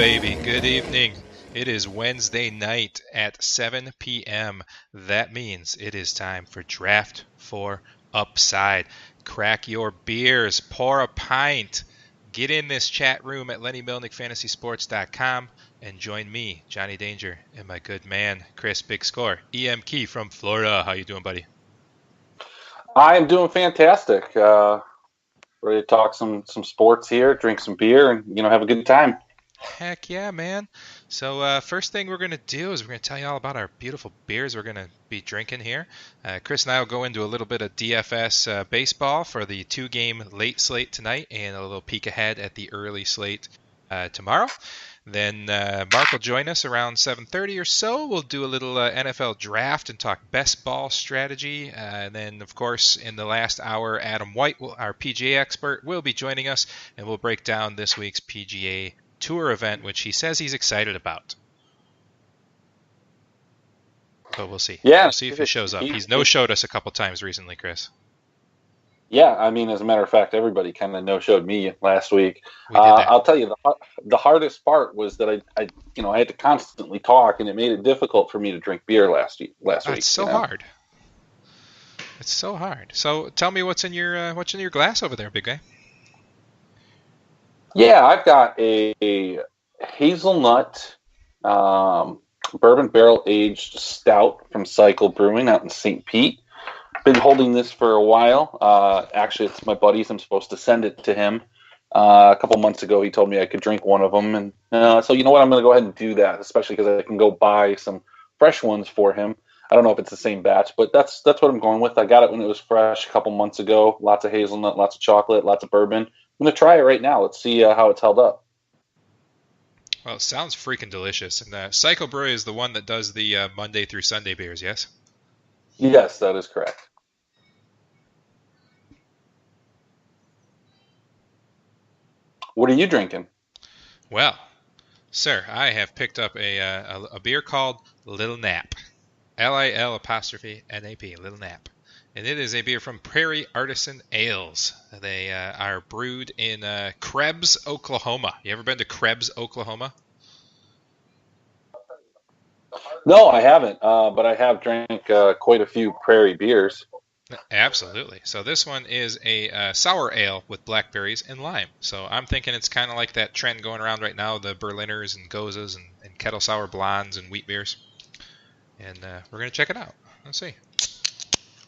baby. Good evening. It is Wednesday night at 7 p.m. That means it is time for Draft for Upside. Crack your beers, pour a pint, get in this chat room at LennyMilnickFantasySports.com and join me, Johnny Danger, and my good man, Chris Big Score, EM Key from Florida. How you doing, buddy? I am doing fantastic. Ready to talk some sports here, drink some beer, and have a good time. Heck yeah, man. So first thing we're going to do is we're going to tell you all about our beautiful beers we're going to be drinking here. Chris and I will go into a little bit of DFS baseball for the 2-game late slate tonight and a little peek ahead at the early slate tomorrow. Then Mark will join us around 7:30 or so. We'll do a little NFL draft and talk best ball strategy. And then, of course, in the last hour, Adam White, our PGA expert, will be joining us, and we'll break down this week's PGA Tour event, which he says he's excited about. But we'll see. Yeah, we'll see if he shows up. He's no-showed us a couple times recently, Chris. Yeah, I mean, as a matter of fact, everybody kind of no-showed me last week. We did that. I'll tell you, the hardest part was that I had to constantly talk, and it made it difficult for me to drink beer last week. It's so hard. It's so hard. So tell me what's in your glass over there, big guy. Yeah, I've got a hazelnut bourbon barrel-aged stout from Cycle Brewing out in St. Pete. Been holding this for a while. Actually, it's my buddy's. I'm supposed to send it to him. A couple months ago, he told me I could drink one of them. And so you know what? I'm going to go ahead and do that, especially because I can go buy some fresh ones for him. I don't know if it's the same batch, but that's what I'm going with. I got it when it was fresh a couple months ago. Lots of hazelnut, lots of chocolate, lots of bourbon. I'm going to try it right now. Let's see how it's held up. Well, it sounds freaking delicious. And Cycle Brewery is the one that does the Monday through Sunday beers, yes? Yes, that is correct. What are you drinking? Well, sir, I have picked up a beer called Little Nap. Lil''Nap. Little Nap. And it is a beer from Prairie Artisan Ales. They are brewed in Krebs, Oklahoma. You ever been to Krebs, Oklahoma? No, I haven't, but I have drank quite a few Prairie beers. Absolutely. So this one is a sour ale with blackberries and lime. So I'm thinking it's kind of like that trend going around right now, the Berliners and Gozas and kettle sour blondes and wheat beers. And we're going to check it out. Let's see.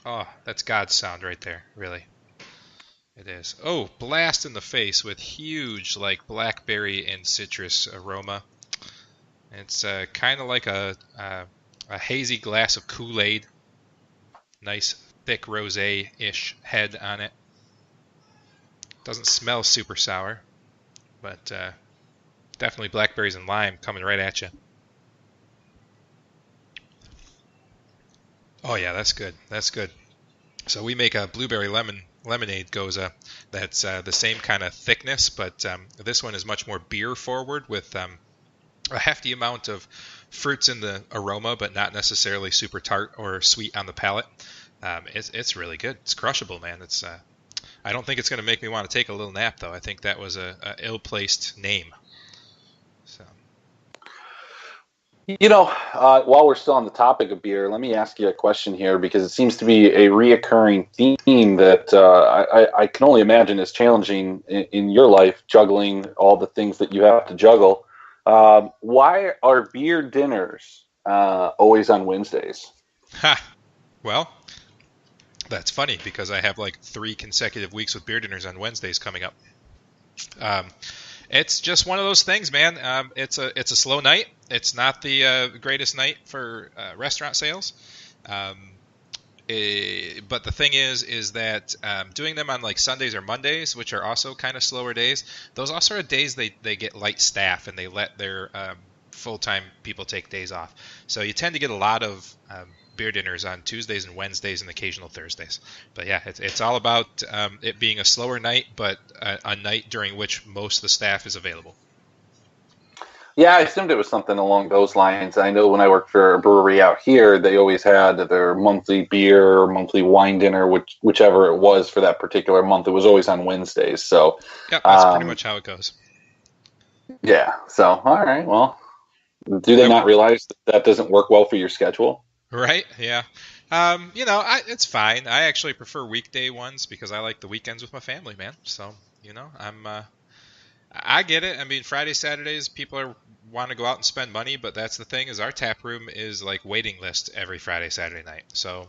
Oh, that's God's sound right there, really. It is. Oh, blast in the face with huge, like, blackberry and citrus aroma. It's kind of like a hazy glass of Kool-Aid. Nice, thick rosé-ish head on it. Doesn't smell super sour, but definitely blackberries and lime coming right at you. Oh yeah, that's good. That's good. So we make a blueberry lemonade goza that's the same kind of thickness, but this one is much more beer forward with a hefty amount of fruits in the aroma, but not necessarily super tart or sweet on the palate. It's really good. It's crushable, man. It's I don't think it's going to make me want to take a little nap, though. I think that was a ill-placed name. So. While we're still on the topic of beer, let me ask you a question here, because it seems to be a reoccurring theme that I can only imagine is challenging in your life, juggling all the things that you have to juggle. Why are beer dinners always on Wednesdays? Ha! Well, that's funny because I have like 3 consecutive weeks with beer dinners on Wednesdays coming up. It's just one of those things, man. It's a slow night. It's not the greatest night for restaurant sales. But the thing is that doing them on like Sundays or Mondays, which are also kind of slower days, those also are days they get light staff and they let their full-time people take days off. So you tend to get a lot of beer dinners on Tuesdays and Wednesdays and occasional Thursdays. But yeah, it's all about it being a slower night, but a night during which most of the staff is available. Yeah, I assumed it was something along those lines. I know when I worked for a brewery out here, they always had their monthly beer or monthly wine dinner, whichever it was for that particular month. It was always on Wednesdays. So yeah, that's pretty much how it goes. Yeah. So, all right. Well, do they I, not realize that doesn't work well for your schedule? right? Yeah. It's fine. I actually prefer weekday ones because I like the weekends with my family, man. So, I get it. I mean, Friday, Saturdays, want to go out and spend money, but that's the thing is our tap room is like waiting list every Friday, Saturday night. So,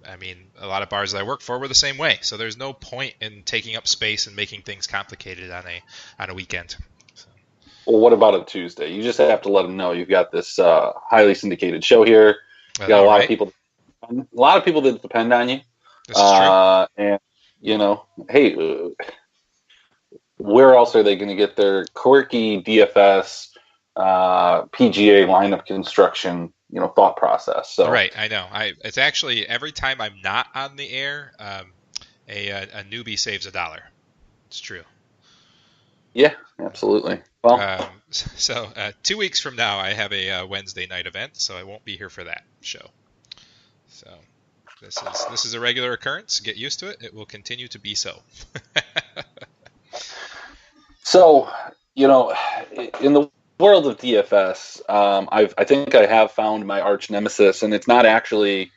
I mean, a lot of bars that I work for were the same way. So there's no point in taking up space and making things complicated on a weekend. So, Well, what about a Tuesday? You just have to let them know you've got this highly syndicated show here. You got all right, a lot of people that depend on you. this is true. And hey, where else are they going to get their quirky DFS PGA lineup construction, thought process? So, Right, I know. It's actually every time I'm not on the air, a newbie saves $1. It's true. yeah, absolutely. Well, So 2 weeks from now, I have a Wednesday night event, so I won't be here for that show. So this is a regular occurrence. Get used to it. It will continue to be so. so in the world of DFS, I think I have found my arch nemesis, and it's not actually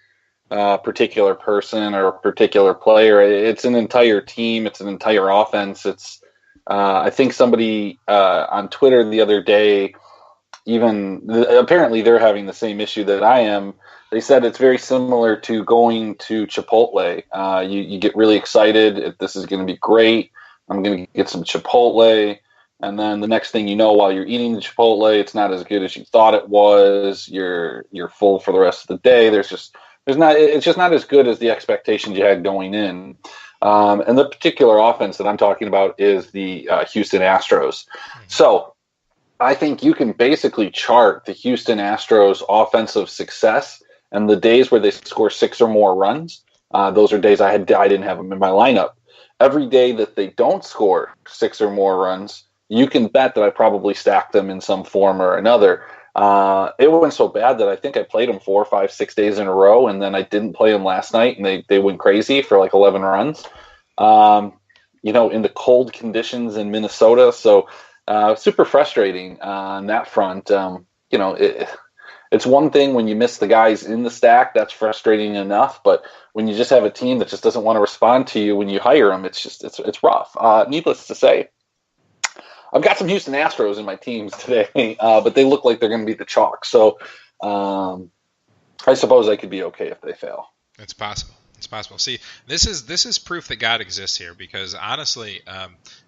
a particular person or a particular player. It's an entire team. It's an entire offense. I think somebody on Twitter the other day, apparently they're having the same issue that I am. They said it's very similar to going to Chipotle. You get really excited. This is going to be great. I'm going to get some Chipotle. And then the next thing you know, while you're eating the Chipotle, it's not as good as you thought it was. You're full for the rest of the day. It's just not as good as the expectations you had going in. And the particular offense that I'm talking about is the Houston Astros. So I think you can basically chart the Houston Astros offensive success and the days where they score 6 or more runs. Those are days I didn't have them in my lineup. Every day that they don't score 6 or more runs, you can bet that I probably stacked them in some form or another. It went so bad that I think I played them 4, 5, 6 days in a row, and then I didn't play them last night, and they went crazy for like 11 runs. In the cold conditions in Minnesota, so super frustrating on that front. It's one thing when you miss the guys in the stack, that's frustrating enough, but when you just have a team that just doesn't want to respond to you when you hire them, it's rough. Needless to say, I've got some Houston Astros in my teams today, but they look like they're going to be the chalk. So I suppose I could be okay if they fail. It's possible. It's possible. See, this is proof that God exists here because honestly,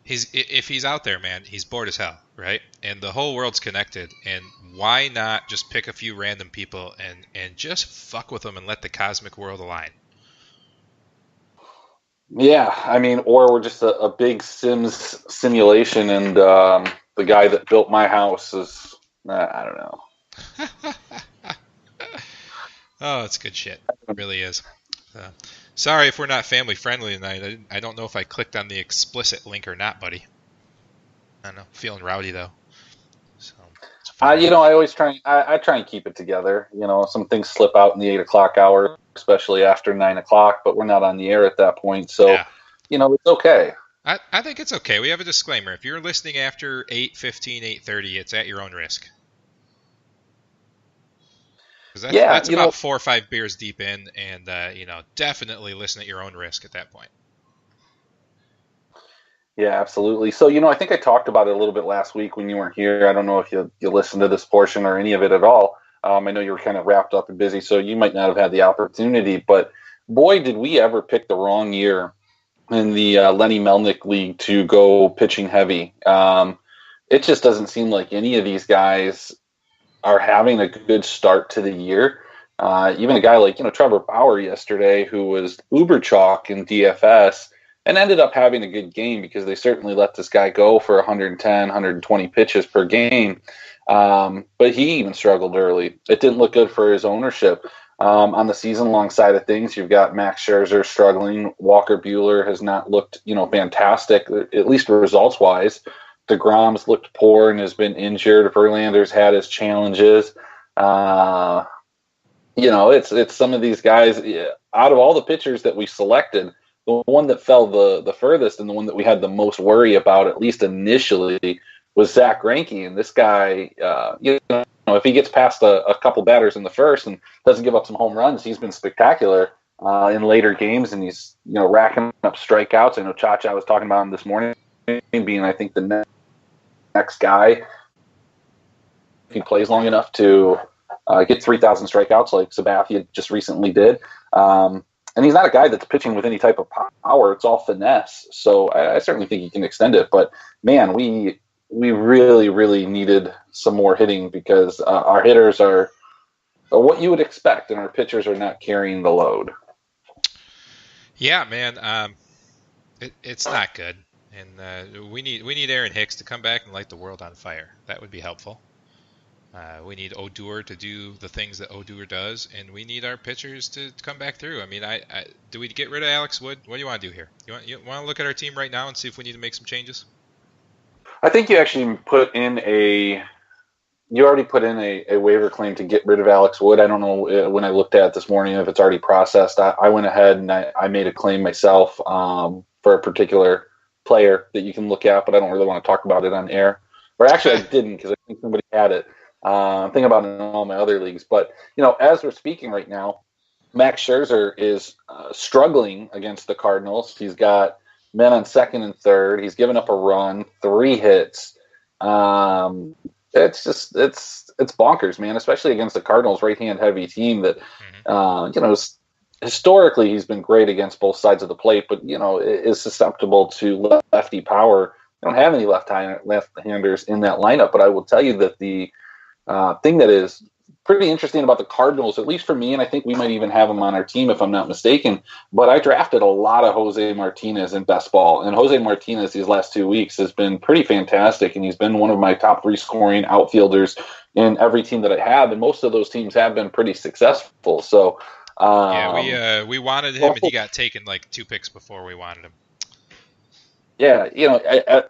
if he's out there, man, he's bored as hell, right? And the whole world's connected. And why not just pick a few random people and just fuck with them and let the cosmic world align? Yeah, I mean, or we're just a big Sims simulation, and the guy that built my house is, I don't know. Oh, it's good shit. It really is. Sorry if we're not family friendly tonight. I don't know if I clicked on the explicit link or not, buddy. I don't know. Feeling rowdy though. So, I always try. I try and keep it together. Some things slip out in the 8 o'clock hour, especially after 9 o'clock. But we're not on the air at that point, so yeah. It's okay. I think it's okay. We have a disclaimer. If you're listening after 8:15, 8:30, it's at your own risk. That's about 4 or 5 beers deep in, and definitely listen at your own risk at that point. Yeah, absolutely. So, I think I talked about it a little bit last week when you weren't here. I don't know if you listened to this portion or any of it at all. I know you were kind of wrapped up and busy, so you might not have had the opportunity. But boy, did we ever pick the wrong year in the Lenny Melnick League to go pitching heavy. It just doesn't seem like any of these guys are having a good start to the year. Even a guy like, Trevor Bauer yesterday, who was uber chalk in DFS and ended up having a good game because they certainly let this guy go for 110, 120 pitches per game. But he even struggled early. It didn't look good for his ownership. On the season-long side of things, you've got Max Scherzer struggling. Walker Buehler has not looked, fantastic, at least results-wise. DeGrom's looked poor and has been injured. Verlander's had his challenges. It's some of these guys. Out of all the pitchers that we selected, the one that fell the furthest and the one that we had the most worry about, at least initially, was Zach Greinke, and this guy, if he gets past a couple batters in the first and doesn't give up some home runs, he's been spectacular in later games, and he's racking up strikeouts. I know Chacha was talking about him this morning, being I think the next guy. If he plays long enough to get 3,000 strikeouts like Sabathia just recently did. And he's not a guy that's pitching with any type of power. It's all finesse. So I certainly think he can extend it. But, man, we really, really needed some more hitting because our hitters are what you would expect, and our pitchers are not carrying the load. Yeah, man. It's not good. And we need Aaron Hicks to come back and light the world on fire. That would be helpful. We need Odor to do the things that Odor does, and we need our pitchers to come back through. I mean, do we get rid of Alex Wood? What do you want to do here? You want to look at our team right now and see if we need to make some changes? I think you actually already put in a waiver claim to get rid of Alex Wood. I don't know when I looked at it this morning if it's already processed. I went ahead and I made a claim myself for a particular player that you can look at, but I don't really want to talk about it on air. Or actually, I didn't because I think somebody had it. I'm thinking about it in all my other leagues. But, as we're speaking right now, Max Scherzer is struggling against the Cardinals. He's got men on second and third. He's given up a run, 3 hits. It's bonkers, man, especially against the Cardinals right-hand heavy team that, historically he's been great against both sides of the plate, but, is susceptible to lefty power. They don't have any left-handers in that lineup, but I will tell you that the thing that is pretty interesting about the Cardinals, at least for me, and I think we might even have him on our team if I'm not mistaken, but I drafted a lot of Jose Martinez in best ball, and Jose Martinez these last 2 weeks has been pretty fantastic, and he's been one of my top 3 scoring outfielders in every team that I have, and most of those teams have been pretty successful. So we wanted him, and he got taken like 2 picks before we wanted him. Yeah,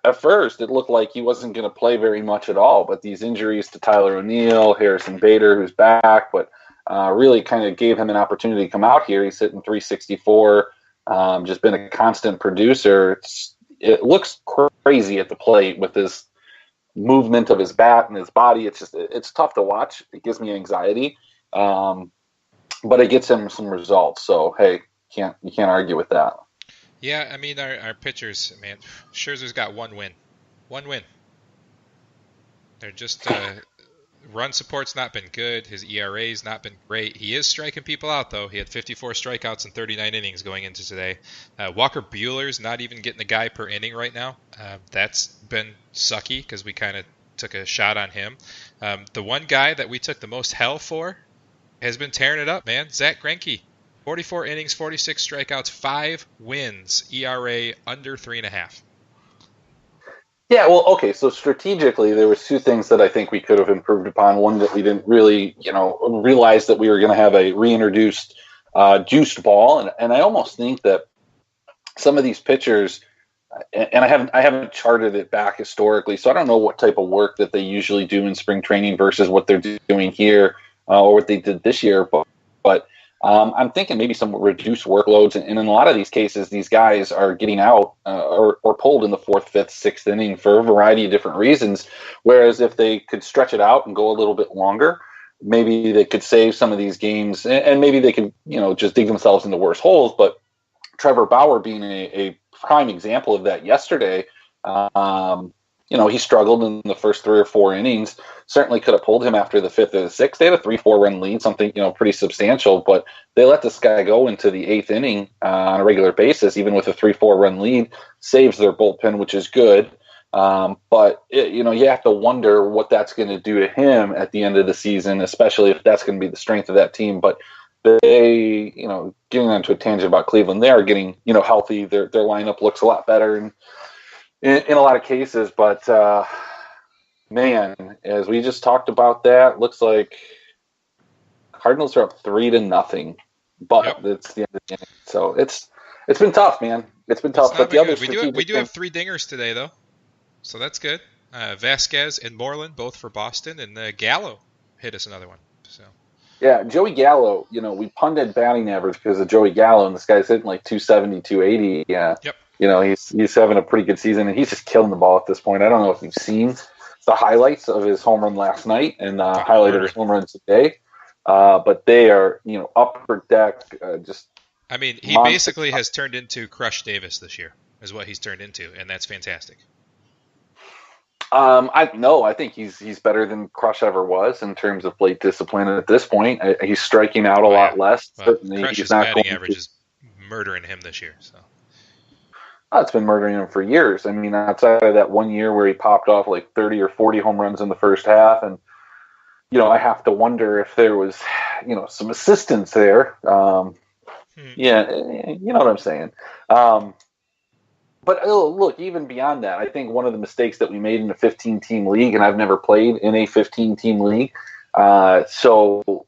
at first it looked like he wasn't going to play very much at all, but these injuries to Tyler O'Neill, Harrison Bader, who's back, but really kind of gave him an opportunity to come out here. He's hitting 364, just been a constant producer. It looks crazy at the plate with his movement of his bat and his body. It's tough to watch. It gives me anxiety, but it gets him some results. So, hey, you can't argue with that. Yeah, I mean, our pitchers, man, Scherzer's got 1 win. 1 win. They're just, run support's not been good. His ERA's not been great. He is striking people out, though. He had 54 strikeouts in 39 innings going into today. Walker Buehler's not even getting a guy per inning right now. That's been sucky because we kind of took a shot on him. The one guy that we took the most hell for has been tearing it up, man. Zach Greinke. 44 innings, 46 strikeouts, 5 wins, ERA under 3.5. Yeah, well, okay, so strategically, there was 2 things that I think we could have improved upon. One, that we didn't really, realize that we were going to have a reintroduced juiced ball, and I almost think that some of these pitchers, and I haven't charted it back historically, so I don't know what type of work that they usually do in spring training versus what they're doing here or what they did this year, but I'm thinking maybe some reduced workloads, and in a lot of these cases, these guys are getting out or pulled in the 4th, 5th, 6th inning for a variety of different reasons. Whereas if they could stretch it out and go a little bit longer, maybe they could save some of these games, and maybe they could, just dig themselves into worse holes. But Trevor Bauer being a prime example of that yesterday. He struggled in the first 3 or 4 innings. Certainly could have pulled him after the 5th or the 6th. They had a 3-4 run lead, something pretty substantial, but they let this guy go into the 8th inning on a regular basis, even with a 3-4 run lead. Saves their bullpen, which is good. But you have to wonder what that's going to do to him at the end of the season, especially if that's going to be the strength of that team. But they, getting onto a tangent about Cleveland, they are getting healthy. Their lineup looks a lot better in a lot of cases, but man, as we just talked about, that looks like Cardinals are up 3-0, but It's the end of the game. So it's been tough, man. It's been tough. But the other we do have 3 dingers today, though, so that's good. Vasquez and Moreland both for Boston, and Gallo hit us another one. So yeah, Joey Gallo. We punted batting average because of Joey Gallo, and this guy's hitting like 270, 280. Yeah. Yep. He's having a pretty good season, and he's just killing the ball at this point. I don't know if you've seen the highlights of his home run last night and Oh, highlight of his home run today. But they are, upper deck, just I mean, he monster. basically has turned into Crush Davis this year, is what he's turned into, and that's fantastic. I think he's better than Crush ever was in terms of plate discipline at this point. He's striking out a lot less. Well, Certainly, Crush's he's not batting going average is murdering him this year. So it's been murdering him for years. I mean, outside of that one year where he popped off like 30 or 40 home runs in the first half, and I have to wonder if there was, some assistance there. Yeah, you know what I'm saying. But look, even beyond that, I think one of the mistakes that we made in a 15-team league, and I've never played in a 15-team league, so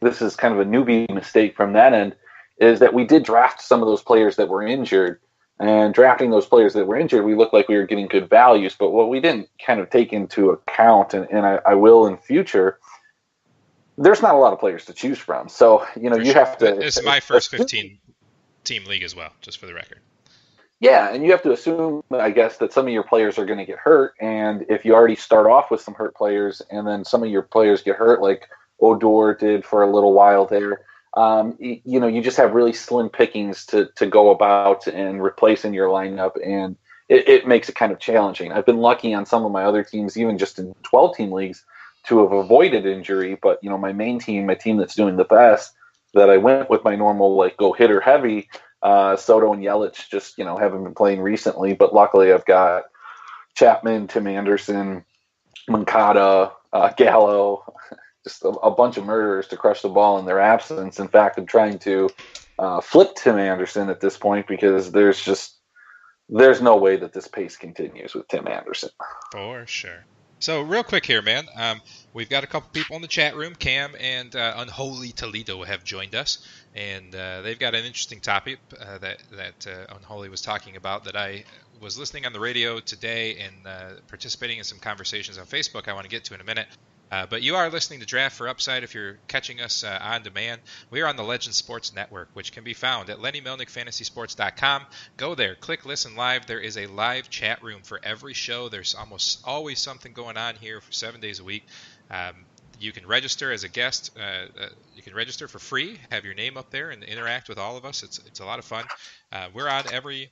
this is kind of a newbie mistake from that end, is that we did draft some of those players that were injured. And drafting those players that were injured, we looked like we were getting good values. But what we didn't kind of take into account, and I will in future, there's not a lot of players to choose from. So, you have to... This is my first 15-team league as well, just for the record. Yeah, and you have to assume, I guess, that some of your players are going to get hurt. And if you already start off with some hurt players and then some of your players get hurt, like Odor did for a little while there, you just have really slim pickings to go about and replace in your lineup, and it makes it kind of challenging. I've been lucky on some of my other teams, even just in 12-team leagues, to have avoided injury. But, my main team, my team that's doing the best, that I went with my normal, go hitter heavy, Soto and Yelich just, haven't been playing recently. But luckily I've got Chapman, Tim Anderson, Moncada, Gallo, just a bunch of murderers to crush the ball in their absence. In fact, I'm trying to flip Tim Anderson at this point because there's no way that this pace continues with Tim Anderson. For sure. So real quick here, man. We've got a couple people in the chat room. Cam and Unholy Toledo have joined us, and they've got an interesting topic that Unholy was talking about that I was listening on the radio today and participating in some conversations on Facebook I want to get to in a minute. But you are listening to Draft for Upside if you're catching us on demand. We are on the Legend Sports Network, which can be found at LennyMilnickFantasySports.com. Go there, click Listen Live. There is a live chat room for every show. There's almost always something going on here for 7 days a week. You can register as a guest. You can register for free, have your name up there, and interact with all of us. It's a lot of fun. We're on every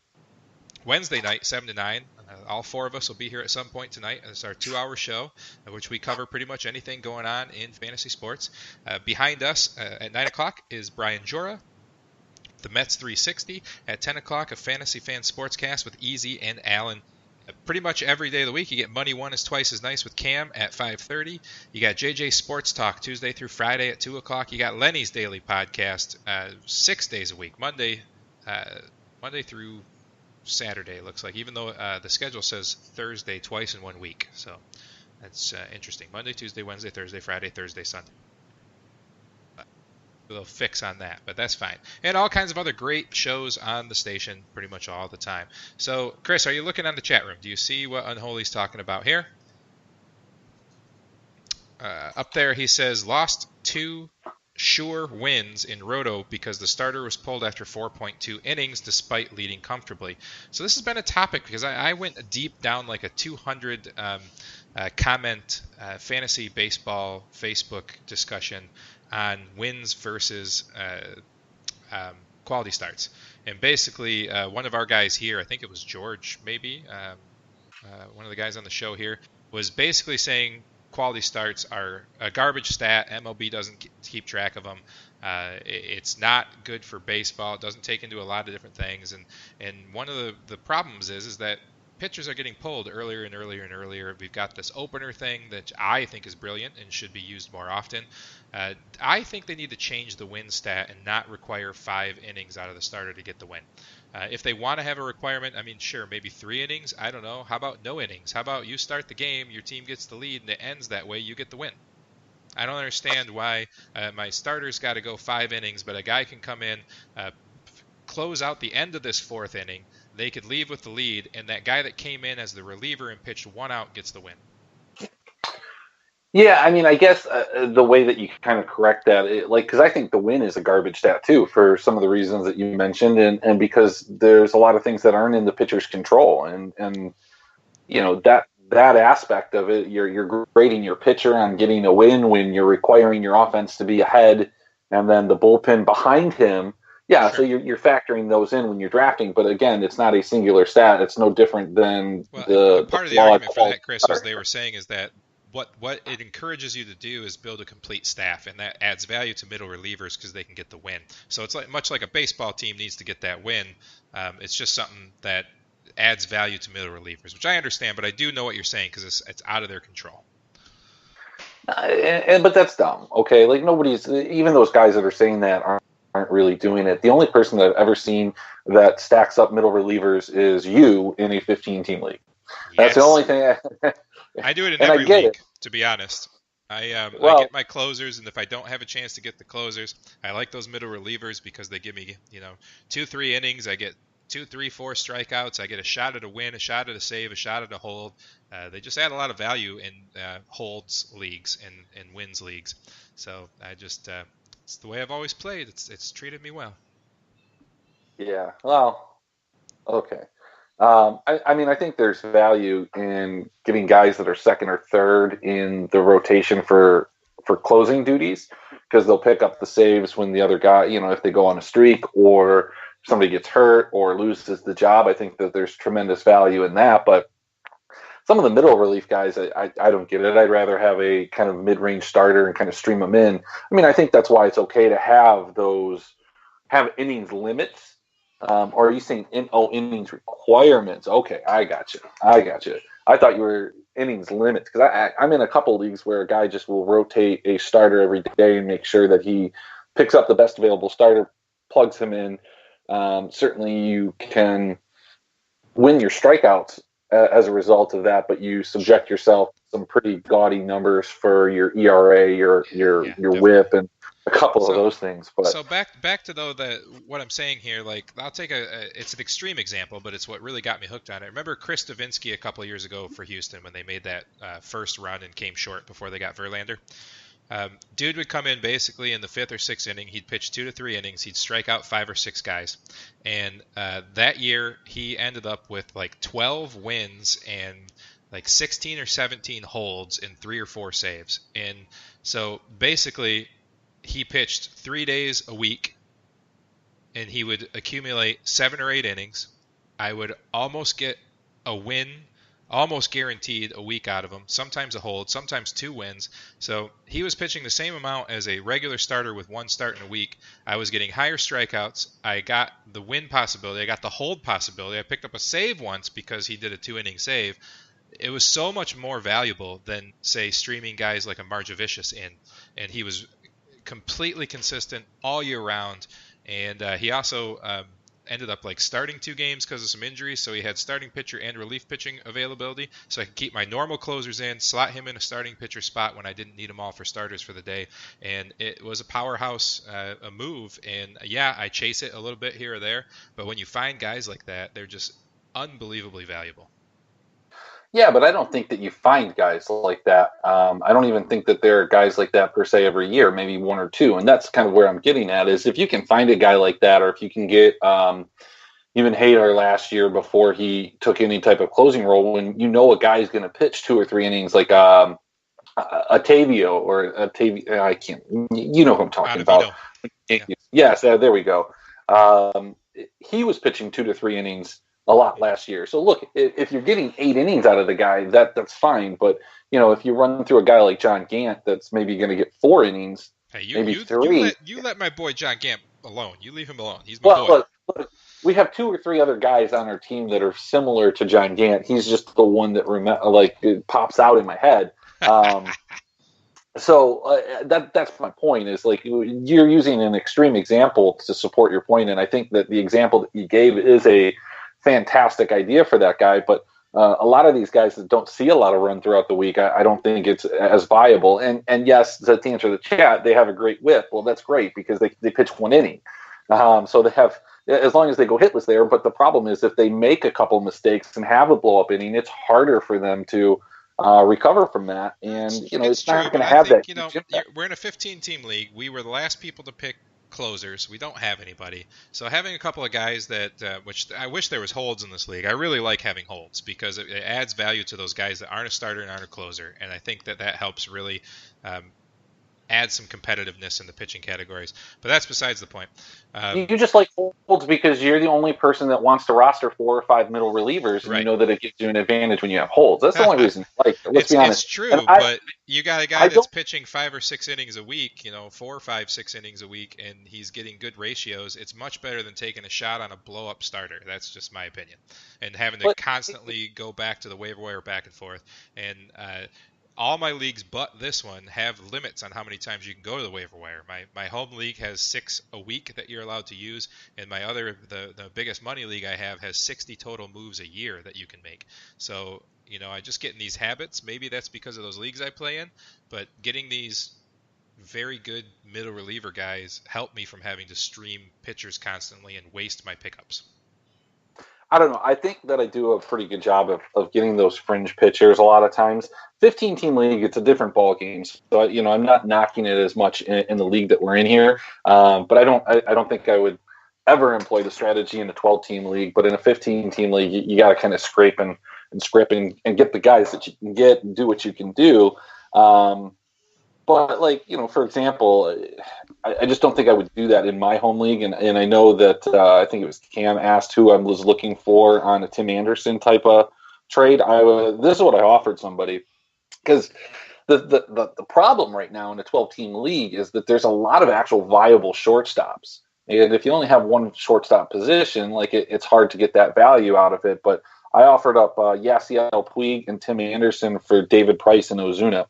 Wednesday night, 7 to 9. All four of us will be here at some point tonight. It's our 2-hour show, in which we cover pretty much anything going on in fantasy sports. Behind us at 9 o'clock is Brian Jora, the Mets 360. At 10 o'clock, a Fantasy Fan Sportscast with Easy and Alan. Pretty much every day of the week, you get Money One is Twice as Nice with Cam at 5:30. You got JJ Sports Talk Tuesday through Friday at 2 o'clock. You got Lenny's Daily Podcast 6 days a week, Monday through Saturday, it looks like, even though the schedule says Thursday twice in 1 week. So that's interesting. Monday, Tuesday, Wednesday, Thursday, Friday, Thursday, Sunday. A little fix on that, but that's fine. And all kinds of other great shows on the station pretty much all the time. So, Chris, are you looking on the chat room? Do you see what Unholy's talking about here? Up there he says, lost 2 sure wins in Roto because the starter was pulled after 4.2 innings despite leading comfortably. So this has been a topic because I went deep down like a 200 comment fantasy baseball Facebook discussion on wins versus quality starts. And basically one of our guys here, I think it was George maybe, one of the guys on the show here, was basically saying quality starts are a garbage stat. MLB doesn't keep track of them. It's not good for baseball. It doesn't take into a lot of different things. And one of the problems is that pitchers are getting pulled earlier and earlier and earlier. We've got this opener thing that I think is brilliant and should be used more often. I think they need to change the win stat and not require 5 innings out of the starter to get the win. If they want to have a requirement, I mean, sure, maybe 3 innings. I don't know. How about no innings? How about you start the game, your team gets the lead, and it ends that way, you get the win. I don't understand why my starter's got to go 5 innings, but a guy can come in, close out the end of this 4th inning, they could leave with the lead, and that guy that came in as the reliever and pitched 1 out gets the win. Yeah, I mean, I guess the way that you kind of correct that, because I think the win is a garbage stat too, for some of the reasons that you mentioned, and because there's a lot of things that aren't in the pitcher's control, and that that aspect of it. You're grading your pitcher on getting a win when you're requiring your offense to be ahead, and then the bullpen behind him. Yeah, Sure. so you're factoring those in when you're drafting, but again, it's not a singular stat. It's no different than Well, part of the flawed argument for that, Chris, was starter. they were saying is that what it encourages you to do is build a complete staff, and that adds value to middle relievers because they can get the win. So it's much like a baseball team needs to get that win. It's just something that adds value to middle relievers, which I understand, but I do know what you're saying because it's out of their control. But that's dumb. Okay, like nobody's, even those guys that are saying that aren't really doing it. The only person that I've ever seen that stacks up middle relievers is you in a 15-team league. Yes. That's the only thing. I do it in every league, to be honest. I get my closers, and if I don't have a chance to get the closers, I like those middle relievers because they give me, 2-3 innings. I get 2, 3, 4 strikeouts. I get a shot at a win, a shot at a save, a shot at a hold. They just add a lot of value in holds leagues and wins leagues. So I just it's the way I've always played. It's treated me well. Yeah. Well. Okay. I think there's value in getting guys that are second or third in the rotation for closing duties because they'll pick up the saves when the other guy, if they go on a streak or somebody gets hurt or loses the job. I think that there's tremendous value in that. But some of the middle relief guys, I don't get it. I'd rather have a kind of mid-range starter and kind of stream them in. I mean, I think that's why it's okay to have innings limits. Or are you saying innings requirements? Okay, I got you. I thought you were innings limits because I'm in a couple leagues where a guy just will rotate a starter every day and make sure that he picks up the best available starter, plugs him in. Certainly, you can win your strikeouts as a result of that, but you subject yourself to some pretty gaudy numbers for your ERA, your WHIP, and a couple of those things. But so back to what I'm saying here, like I'll take it's an extreme example, but it's what really got me hooked on it. Remember Chris Davinsky a couple of years ago for Houston when they made that first run and came short before they got Verlander? Dude would come in basically in the 5th or 6th inning. He'd pitch 2 to 3 innings. He'd strike out 5 or 6 guys. And that year he ended up with like 12 wins and like 16 or 17 holds and 3 or 4 saves. And so basically he pitched 3 days a week and he would accumulate 7 or 8 innings. I would almost get a win, almost guaranteed a week out of him, sometimes a hold, sometimes 2 wins. So he was pitching the same amount as a regular starter with 1 start in a week. I was getting higher strikeouts. I got the win possibility. I got the hold possibility. I picked up a save once because he did a 2-inning save. It was so much more valuable than, say, streaming guys like a Marjavicius in. And he was completely consistent all year round. And he also ended up like starting 2 games because of some injuries, so he had starting pitcher and relief pitching availability, so I could keep my normal closers in, slot him in a starting pitcher spot when I didn't need them all for starters for the day, and it was a powerhouse a move. And yeah, I chase it a little bit here or there, but when you find guys like that, they're just unbelievably valuable. Yeah, but I don't think that you find guys like that. I don't even think that there are guys like that per se every year, maybe 1 or 2. And that's kind of where I'm getting at is if you can find a guy like that, or if you can get even Hader last year before he took any type of closing role, when a guy's going to pitch 2 or 3 innings like Ottavio or Ottavio, I can't, you know who I'm talking about. Yeah. Yes, there we go. He was pitching 2 to 3 innings a lot last year. So look, if you're getting 8 innings out of the guy, that's fine. But if you run through a guy like John Gant, that's maybe going to get 4 innings, maybe 3. You let my boy John Gant alone. You leave him alone. He's my boy. Look, we have 2 or 3 other guys on our team that are similar to John Gant. He's just the one that it pops out in my head. So that's my point. Is like you're using an extreme example to support your point, and I think that the example that you gave is a fantastic idea for that guy, but a lot of these guys that don't see a lot of run throughout the week, I don't think it's as viable. And yes, to answer the chat, they have a great whip. Well, that's great because they pitch 1 inning. So they have, as long as they go hitless there. But the problem is if they make a couple mistakes and have a blow up inning, it's harder for them to recover from that. And it's not going to have that. We're in a 15-team league. We were the last people to pick closers. We don't have anybody. So having a couple of guys that, which I wish there was holds in this league. I really like having holds because it adds value to those guys that aren't a starter and aren't a closer. And I think that helps really um, add some competitiveness in the pitching categories. But that's besides the point. You just like holds because you're the only person that wants to roster 4 or 5 middle relievers, and Right. you know that it gives you an advantage when you have holds. That's the only reason. Like, let's be honest. It's true, but you got a guy that's pitching 5 or 6 innings a week, 4, 5, 6 innings a week, and he's getting good ratios. It's much better than taking a shot on a blow-up starter. That's just my opinion. And having to constantly go back to the waiver wire back and forth. And all my leagues but this one have limits on how many times you can go to the waiver wire. My home league has 6 a week that you're allowed to use, and my other, the biggest money league I have, has 60 total moves a year that you can make. So, I just get in these habits. Maybe that's because of those leagues I play in, but getting these very good middle reliever guys help me from having to stream pitchers constantly and waste my pickups. I don't know. I think that I do a pretty good job of getting those fringe pitchers a lot of times. 15-team league, it's a different ball game. So, I'm not knocking it as much in the league that we're in here. But I don't think I would ever employ the strategy in a 12-team league. But in a 15-team league, you got to kind of scrape and get the guys that you can get and do what you can do. But for example, I just don't think I would do that in my home league. And I know that I think it was Cam asked who I was looking for on a Tim Anderson type of trade. This is what I offered somebody, because the problem right now in a 12-team league is that there's a lot of actual viable shortstops. And if you only have one shortstop position, it's hard to get that value out of it. But I offered up Yasiel Puig and Tim Anderson for David Price and Ozuna.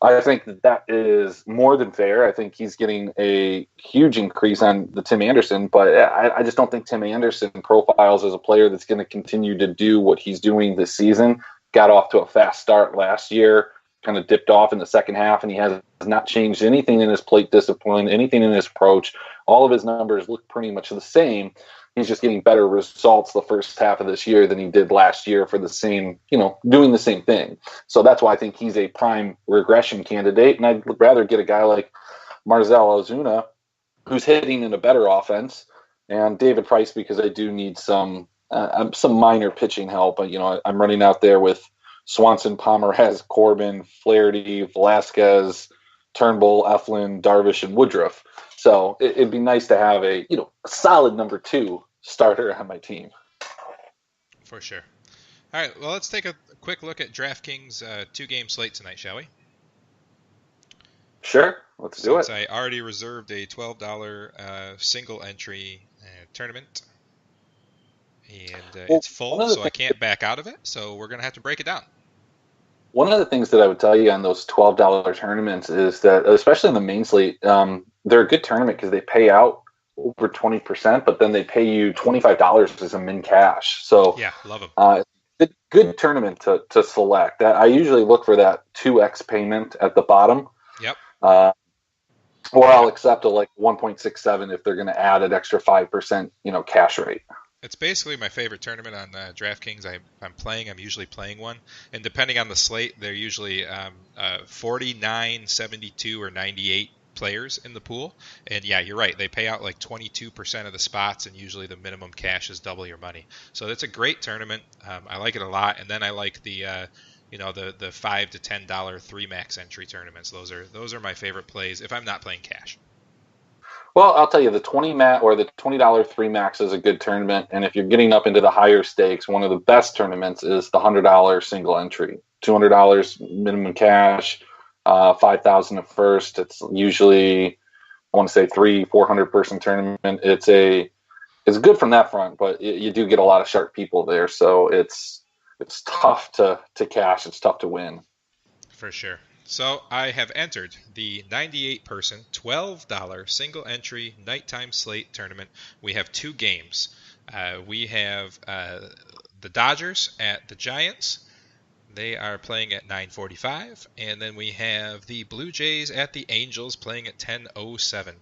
I think that is more than fair. I think he's getting a huge increase on the Tim Anderson, but I just don't think Tim Anderson profiles as a player that's going to continue to do what he's doing this season. Got off to a fast start last year, kind of dipped off in the second half, and he has not changed anything in his plate discipline, anything in his approach. All of his numbers look pretty much the same. He's just getting better results the first half of this year than he did last year for the same, doing the same thing. So that's why I think he's a prime regression candidate. And I'd rather get a guy like Marcell Ozuna, who's hitting in a better offense, and David Price, because I do need some minor pitching help. I'm running out there with Swanson, Pomeranz, Corbin, Flaherty, Velasquez, Turnbull, Eflin, Darvish, and Woodruff. So it'd be nice to have a solid number 2 starter on my team. For sure. All right, well, let's take a quick look at DraftKings 2-game slate tonight, shall we? Sure, let's do it. Since I already reserved a $12 single entry tournament, and it's full, so I can't back out of it. So we're going to have to break it down. One of the things that I would tell you on those $12 tournaments is that, especially in the main slate, they're a good tournament because they pay out over 20%, but then they pay you $25 as a min cash. So yeah, love them. Good tournament to select. I usually look for that 2x payment at the bottom. Yep. Or I'll accept a 1.67 if they're going to add an extra 5%, cash rate. It's basically my favorite tournament on DraftKings. I'm usually playing one, and depending on the slate, they're usually 49, 72, or 98 players in the pool. And yeah, you're right. They pay out 22% of the spots, and usually the minimum cash is double your money. So it's a great tournament. I like it a lot. And then I like the the $5 to $10 3-max entry tournaments. Those are my favorite plays if I'm not playing cash. Well, I'll tell you, the $20 3-max is a good tournament, and if you're getting up into the higher stakes, one of the best tournaments is the $100 single entry. $200 minimum cash, $5,000 at first. It's usually, I want to say, 300-400 person tournament. It's good from that front, but you do get a lot of sharp people there, so it's tough to cash. It's tough to win. For sure. So I have entered the 98-person, $12 single-entry nighttime slate tournament. We have 2 games. We have the Dodgers at the Giants. They are playing at 9:45. And then we have the Blue Jays at the Angels playing at 10:07.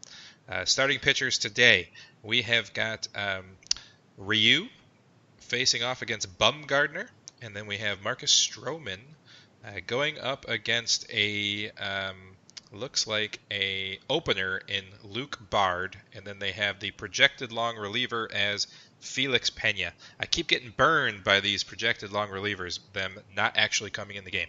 Starting pitchers today, we have got Ryu facing off against Bumgarner. And then we have Marcus Stroman going up against a looks like a opener in Luke Bard, and then they have the projected long reliever as Felix Pena. I keep getting burned by these projected long relievers, them not actually coming in the game.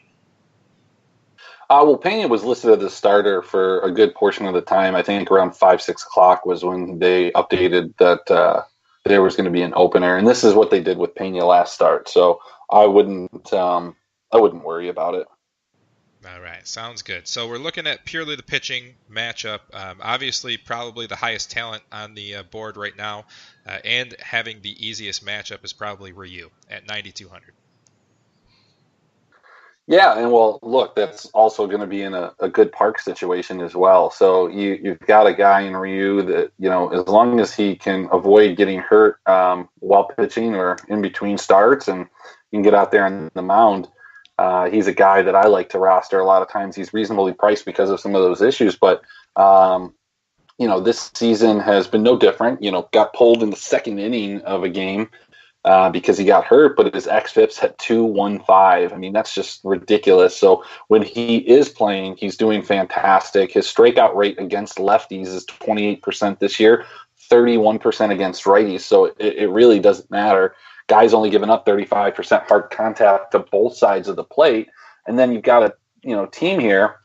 Well, Pena was listed as a starter for a good portion of the time. I think around 5, 6 o'clock was when they updated that there was going to be an opener, and this is what they did with Pena last start. So I wouldn't worry about it. All right, sounds good. So we're looking at purely the pitching matchup. Obviously, probably the highest talent on the board right now, and having the easiest matchup is probably Ryu at 9,200. Yeah, and well, look, that's also going to be in a good park situation as well. So you've got a guy in Ryu that, as long as he can avoid getting hurt while pitching or in between starts, and you can get out there on the mound, he's a guy that I like to roster a lot of times. He's reasonably priced because of some of those issues, but this season has been no different. Got pulled in the second inning of a game because he got hurt, but his xFIP's at 2.15. I mean, that's just ridiculous. So when he is playing, he's doing fantastic. His strikeout rate against lefties is 28% this year, 31% against righties. So it really doesn't matter. Guys only giving up 35% hard contact to both sides of the plate. And then you've got a team here,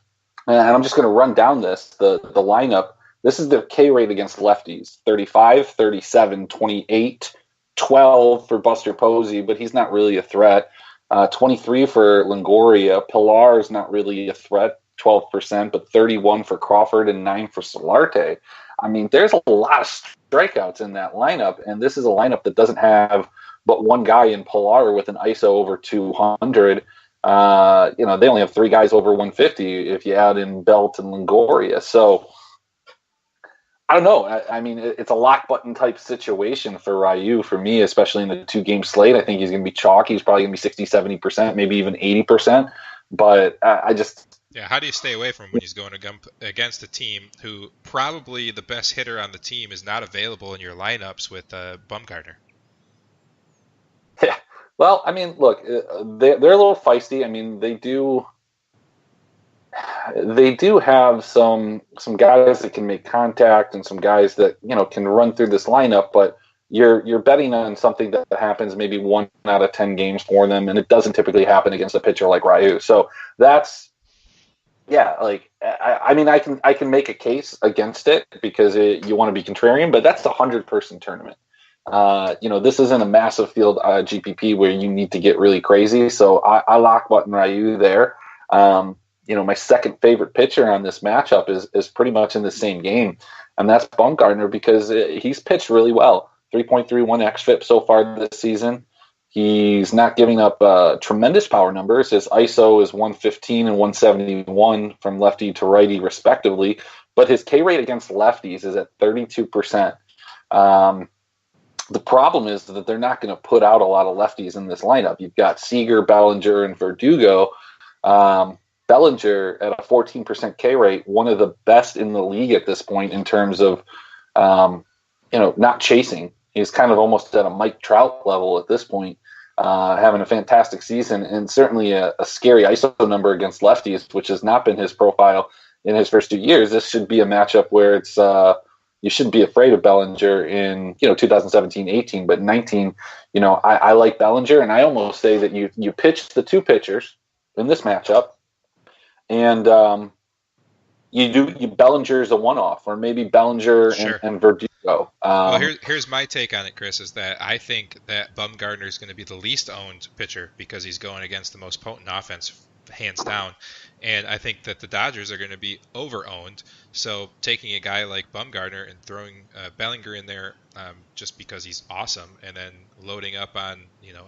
and I'm just going to run down the lineup. This is their K rate against lefties, 35, 37, 28, 12 for Buster Posey, but he's not really a threat. 23 for Longoria. Pilar is not really a threat, 12%, but 31 for Crawford and 9 for Solarte. I mean, there's a lot of strikeouts in that lineup, and this is a lineup that doesn't have but one guy in Pilar with an ISO over 200. They only have 3 guys over 150 if you add in Belt and Longoria. So I don't know. I mean, it's a lock button type situation for Ryu for me, especially in the 2-game slate. I think he's going to be chalky. He's probably going to be 60, 70%, maybe even 80%. But I just... Yeah, how do you stay away from him when he's going against a team who probably the best hitter on the team is not available in your lineups with Bumgarner? Yeah. Well, I mean, look, they're a little feisty. I mean, they do have some guys that can make contact and some guys that can run through this lineup, but you're betting on something that happens maybe 1 out of 10 games for them, and it doesn't typically happen against a pitcher like Ryu. So that's I mean, I can make a case against it because you want to be contrarian, but that's a 100-person tournament. This isn't a massive field GPP where you need to get really crazy. So I lock button Ryu there. My second favorite pitcher on this matchup is pretty much in the same game, and that's Bumgarner because he's pitched really well. 3.31 xFIP so far this season. He's not giving up tremendous power numbers. His ISO is 115 and 171 from lefty to righty, respectively, but his K rate against lefties is at 32%. The problem is that they're not going to put out a lot of lefties in this lineup. You've got Seager, Bellinger, and Verdugo. Bellinger at a 14% K rate, one of the best in the league at this point in terms of, not chasing. He's kind of almost at a Mike Trout level at this point, having a fantastic season and certainly a scary ISO number against lefties, which has not been his profile in his first 2 years. This should be a matchup where it's you shouldn't be afraid of Bellinger in 2017-18, but 19, I like Bellinger, and I almost say that you pitch the 2 pitchers in this matchup, and you Bellinger's a one-off, or maybe Bellinger Sure. and Verdugo. Well, here's my take on it, Chris, is that I think that Bumgarner is going to be the least owned pitcher because he's going against the most potent offense, hands down. And I think that the Dodgers are going to be over-owned. So taking a guy like Bumgarner and throwing Bellinger in there just because he's awesome, and then loading up on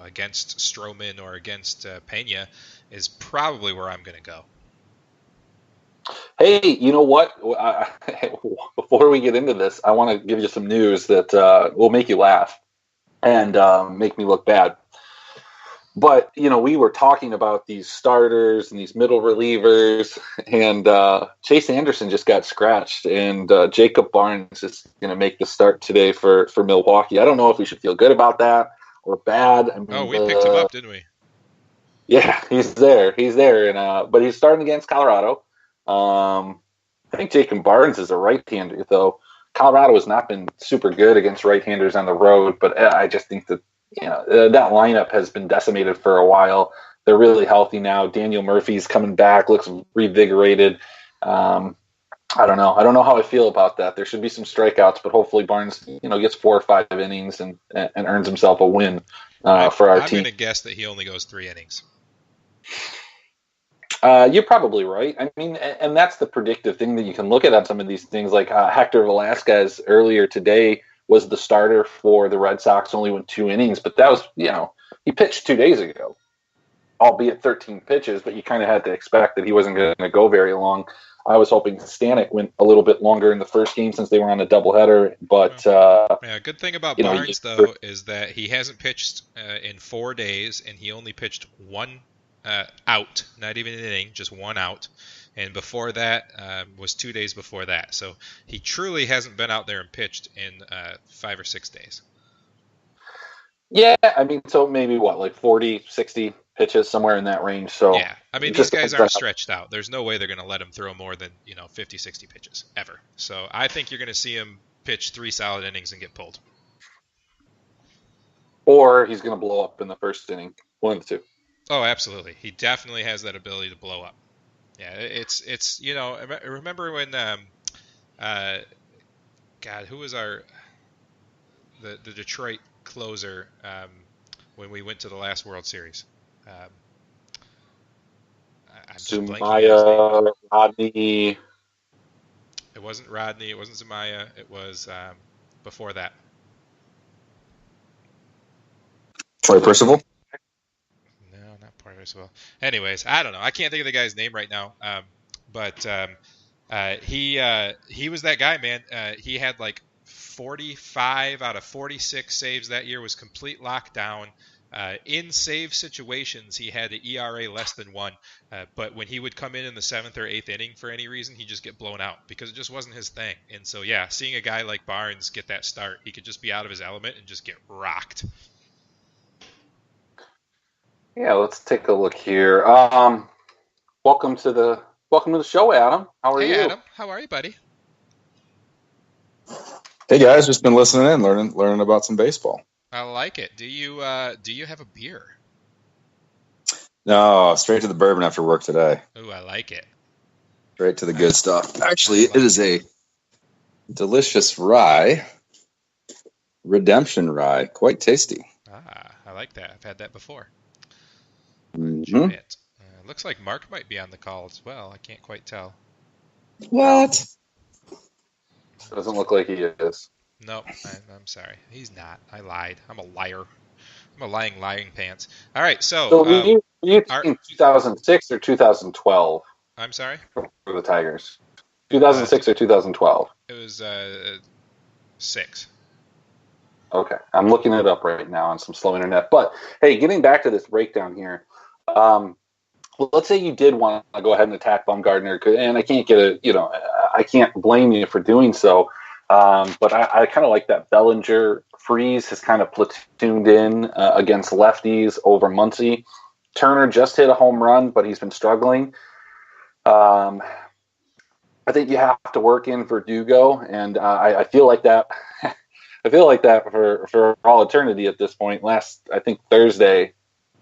against Stroman or against Pena is probably where I'm going to go. Hey, you know what? Before we get into this, I want to give you some news that will make you laugh and make me look bad. But, we were talking about these starters and these middle relievers, and Chase Anderson just got scratched, and Jacob Barnes is going to make the start today for Milwaukee. I don't know if we should feel good about that or bad. I mean, we picked him up, didn't we? Yeah, he's there, and but he's starting against Colorado. I think Jacob Barnes is a right-hander, though. Colorado has not been super good against right-handers on the road, but I just think that that lineup has been decimated for a while. They're really healthy now. Daniel Murphy's coming back, looks revigorated. I don't know. I don't know how I feel about that. There should be some strikeouts, but hopefully Barnes, gets 4 or 5 innings and earns himself a win for our team. I'm going to guess that he only goes 3 innings. You're probably right. I mean, and that's the predictive thing that you can look at on some of these things. Like Hector Velasquez earlier today was the starter for the Red Sox, only went 2 innings, but that was, he pitched 2 days ago, albeit 13 pitches, but you kind of had to expect that he wasn't going to go very long. I was hoping Stanek went a little bit longer in the first game since they were on a doubleheader, but good thing about Barnes though is that he hasn't pitched in 4 days, and he only pitched 1 out, not even an inning, just 1 out. And before that was 2 days before that. So he truly hasn't been out there and pitched in 5 or 6 days. Yeah, I mean, so maybe like 40, 60 pitches, somewhere in that range. So yeah, I mean, these guys aren't stretched out. There's no way they're going to let him throw more than 50, 60 pitches ever. So I think you're going to see him pitch 3 solid innings and get pulled. Or he's going to blow up in the first inning. One of the two. Oh, absolutely. He definitely has that ability to blow up. Yeah, it's remember when God, who was the Detroit closer when we went to the last World Series? I'm Zumaya, Rodney. It wasn't Rodney. It wasn't Zumaya. It was before that. Troy Percival? No, not Percival. Anyways, I don't know. I can't think of the guy's name right now. But he was that guy, man. He had like 45 out of 46 saves that year, was complete lockdown. In save situations, he had an ERA less than 1. But when he would come in the 7th or 8th inning for any reason, he'd just get blown out because it just wasn't his thing. And so, yeah, seeing a guy like Barnes get that start, he could just be out of his element and just get rocked. Yeah, let's take a look here. Welcome to the show, Adam. How are you? Hey, Adam. How are you, buddy? Hey guys, just been listening in, learning about some baseball. I like it. Do you have a beer? No, straight to the bourbon after work today. Ooh, I like it. Straight to the good stuff. Actually, it is a delicious rye, redemption rye, quite tasty. I like that. I've had that before. Mm-hmm. Enjoy it. Looks like Mark might be on the call as well. I can't quite tell. What? Doesn't look like he is. Nope, I'm sorry. He's not. I lied. I'm a liar. I'm a lying pants. All right, so were you thinking 2006 or 2012? I'm sorry? For the Tigers. 2006 or 2012? It was 6. Okay. I'm looking it up right now on some slow internet. But, hey, getting back to this breakdown here, let's say you did want to go ahead and attack Bumgarner, and I can't I can't blame you for doing so. But I kind of like that Bellinger. Freeze has kind of platooned in against lefties over Muncy. Turner just hit a home run, but he's been struggling. I think you have to work in Verdugo, and I feel like that. I feel like that for all eternity at this point. Thursday.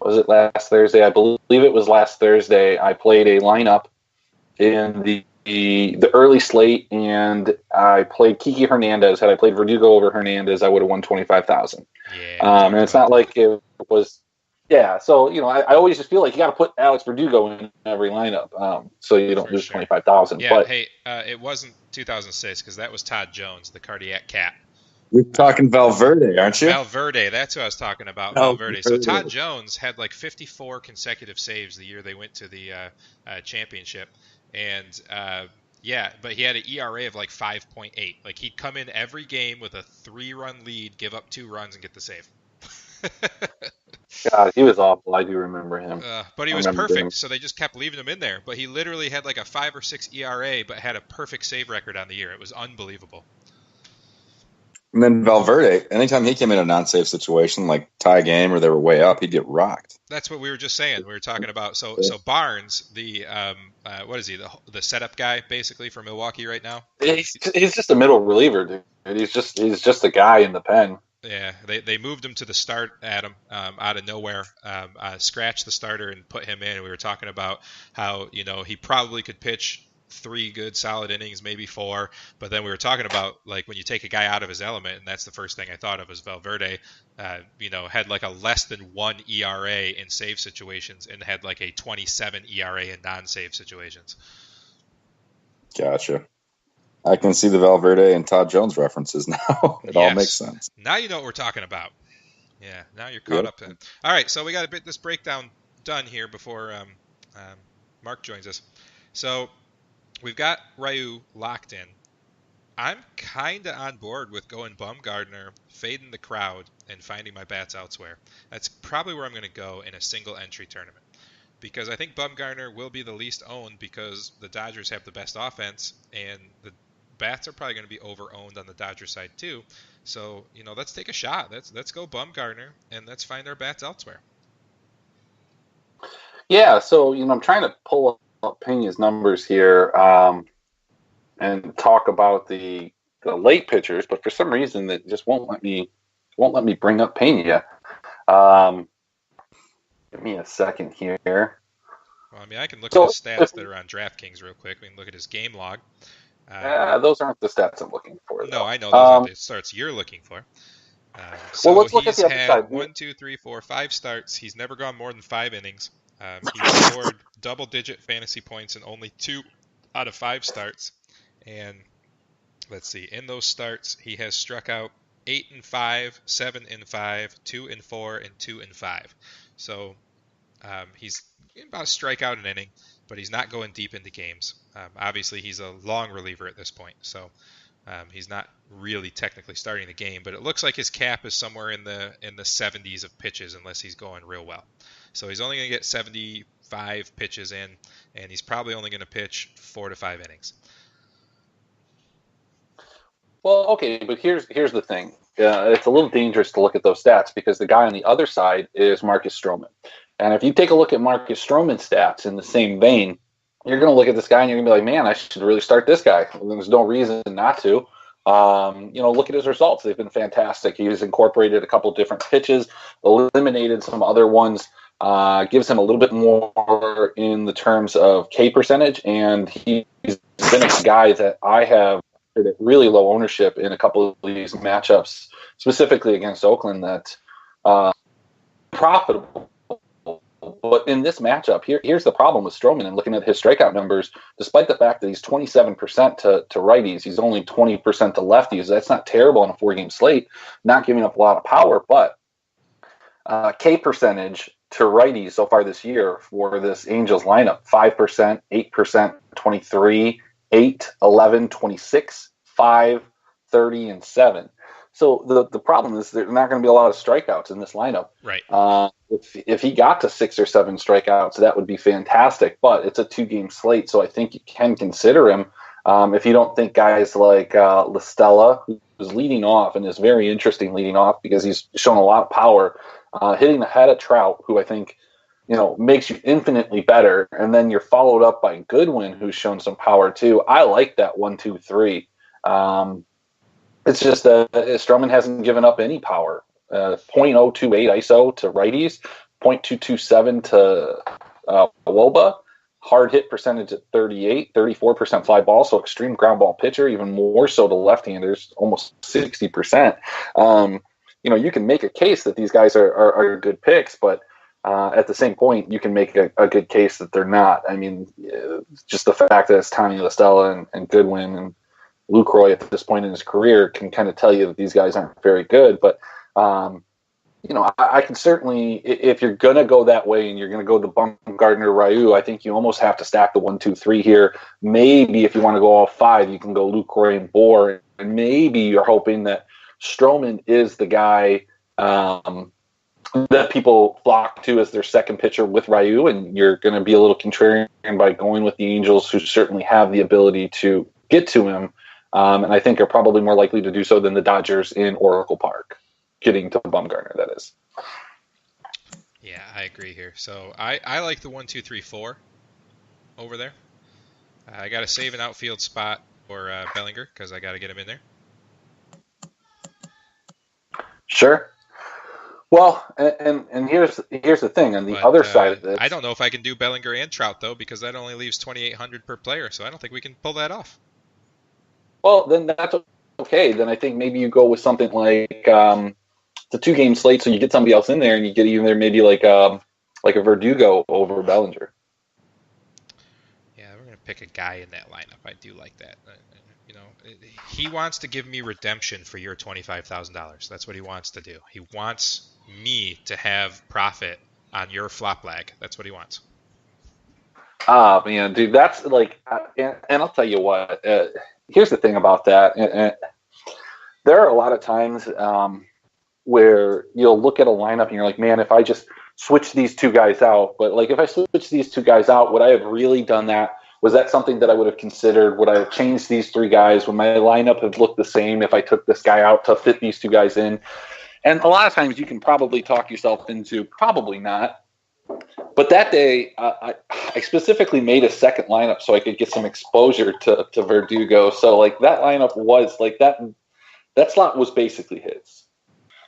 Was it last Thursday? I believe it was last Thursday. I played a lineup in the early slate, and I played Kiki Hernandez. Had I played Verdugo over Hernandez, I would have won $25,000. Yeah. And it's not like it was. Yeah. So I always just feel like you got to put Alex Verdugo in every lineup, so you don't lose $25,000. Yeah. But hey, it wasn't 2006 because that was Todd Jones, the cardiac cat. You're talking Valverde, aren't you? Valverde, that's who I was talking about. Valverde. So Todd Jones had like 54 consecutive saves the year they went to the championship, and but he had an ERA of like 5.8. Like he'd come in every game with a 3-run lead, give up 2 runs, and get the save. God, he was awful. I do remember him. But he was perfect, so they just kept leaving him in there. But he literally had like a 5 or 6 ERA, but had a perfect save record on the year. It was unbelievable. And then Valverde, anytime he came in a non-safe situation, like tie game or they were way up, he'd get rocked. That's what we were just saying. We were talking about so Barnes, the what is he, the setup guy basically for Milwaukee right now? He's just a middle reliever, dude. He's just a guy in the pen. Yeah, they moved him to the start, Adam, out of nowhere. Scratched the starter and put him in. We were talking about how he probably could pitch 3 good solid innings, maybe 4. But then we were talking about like when you take a guy out of his element, and that's the first thing I thought of was Valverde. Had like a less than 1 ERA in save situations and had like a 27 ERA in non-save situations. Gotcha. I can see the Valverde and Todd Jones references now. It all makes sense. Now you know what we're talking about. Yeah, now you're caught up in it. All right, so we got this breakdown done here before Mark joins us. So we've got Ryu locked in. I'm kind of on board with going Bumgarner, fading the crowd, and finding my bats elsewhere. That's probably where I'm going to go in a single entry tournament. Because I think Bumgarner will be the least owned because the Dodgers have the best offense, and the bats are probably going to be over-owned on the Dodgers side too. So, let's take a shot. Let's go Bumgarner, and let's find our bats elsewhere. Yeah, so, I'm trying to pull up Pena's numbers here and talk about the late pitchers, but for some reason that just won't let me bring up Pena. Give me a second here. Well, I can look at his stats that are on DraftKings real quick. We can look at his game log. Those aren't the stats I'm looking for, though. No, I know those aren't the starts you're looking for. So let's look at the other side. 1, 2, 3, 4, 5 starts. He's never gone more than 5 innings. He scored double-digit fantasy points in only 2 out of 5 starts. And let's see, in those starts, he has struck out 8 and 5, 7 and 5, 2 and 4, and 2 and 5. So he's about a strikeout an inning, but he's not going deep into games. Obviously, he's a long reliever at this point, so he's not really technically starting the game. But it looks like his cap is somewhere in the 70s of pitches, unless he's going real well. So he's only going to get 75 pitches in, and he's probably only going to pitch 4 to 5 innings. Well, okay, but here's the thing. It's a little dangerous to look at those stats because the guy on the other side is Marcus Stroman. And if you take a look at Marcus Stroman's stats in the same vein, you're going to look at this guy and you're going to be like, man, I should really start this guy. There's no reason not to. Look at his results. They've been fantastic. He's incorporated a couple different pitches, eliminated some other ones, gives him a little bit more in the terms of K percentage, and he's been a guy that I have at really low ownership in a couple of these matchups, specifically against Oakland, that profitable. But in this matchup, here's the problem with Stroman, and looking at his strikeout numbers, despite the fact that he's 27% to righties, he's only 20% to lefties. That's not terrible on a 4-game slate, not giving up a lot of power, but K percentage to righties so far this year for this Angels lineup, 5%, 8%, 23, 8, 11, 26, 5, 30, and 7. So the problem is there's not going to be a lot of strikeouts in this lineup. Right. If he got to 6 or 7 strikeouts, that would be fantastic. But it's a 2-game slate, so I think you can consider him. If you don't think guys like La Stella, who's leading off and is very interesting leading off because he's shown a lot of power, hitting ahead of Trout, who I think makes you infinitely better, and then you're followed up by Goodwin, who's shown some power too. I like that 1, 2, 3. It's just Stroman hasn't given up any power. 0.028 ISO to righties, 0.227 to WOBA, hard hit percentage at 38, 34% fly ball, so extreme ground ball pitcher, even more so to left-handers, almost 60%. You can make a case that these guys are good picks, but at the same point, you can make a good case that they're not. I mean, just the fact that it's Tommy La Stella and Goodwin and Lucroy at this point in his career can kind of tell you that these guys aren't very good. But, I can certainly, if you're going to go that way and you're going to go the Bumgarner Ryu, I think you almost have to stack the 1, 2, 3 here. Maybe if you want to go all 5, you can go Lucroy and Bohr. And maybe you're hoping that Stroman is the guy that people flock to as their second pitcher with Ryu, and you're going to be a little contrarian by going with the Angels, who certainly have the ability to get to him and I think are probably more likely to do so than the Dodgers in Oracle Park, getting to Bumgarner, that is. Yeah, I agree here. So I like the 1, 2, 3, 4 over there. I got to save an outfield spot for Bellinger because I got to get him in there. Sure. Well, and here's the thing. On the But, other side of this, I don't know if I can do Bellinger and Trout though, because that only leaves 2,800 per player. So I don't think we can pull that off. well, then that's okay. Then I think maybe you go with something like the 2-game slate, so you get somebody else in there, and you get either maybe like a Verdugo over Bellinger. Yeah, we're gonna pick a guy in that lineup. I do like that. He wants to give me redemption for your $25,000. That's what he wants to do. He wants me to have profit on your flop lag. That's what he wants. Ah, man, dude, that's like, and I'll tell you what. Here's the thing about that. There are a lot of times where you'll look at a lineup and you're like, man, if I just switch these two guys out, but like if I switch these two guys out, would I have really done that? Was that something that I would have considered? Would I have changed these 3 guys? Would my lineup have looked the same if I took this guy out to fit these 2 guys in? And a lot of times you can probably talk yourself into probably not. But that day, I specifically made a second lineup so I could get some exposure to Verdugo. So like that lineup was like that slot was basically his.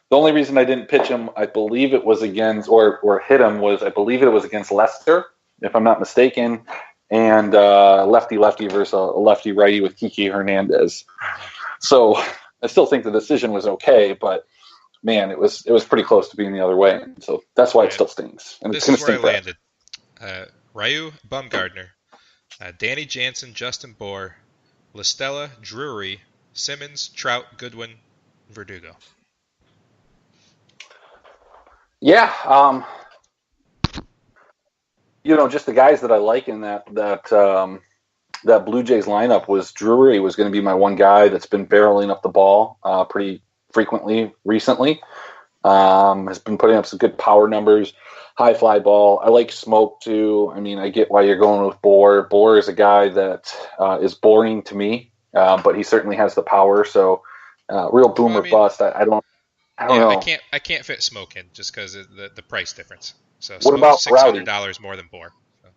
The only reason I didn't pitch him, I believe it was against or hit him was I believe it was against Leicester, if I'm not mistaken, and lefty versus a lefty righty with Kiki Hernandez. So I still think the decision was okay, but man, it was pretty close to being the other way. So that's why it still stings. And this it's is where I landed. Ryu Bumgardner, Danny Jansen, Justin Bohr, Listella, Drury, Simmons, Trout, Goodwin, Verdugo. Yeah, just the guys that I like in that Blue Jays lineup was Drury was going to be my one guy that's been barreling up the ball pretty frequently recently. Has been putting up some good power numbers, high fly ball. I like Smoke too. I mean, I get why you're going with Bohr. Bohr is a guy that is boring to me, but he certainly has the power. So real boomer bust. I don't know. I can't fit Smoke in just because of the price difference. So what about $600 more than Bohr. So.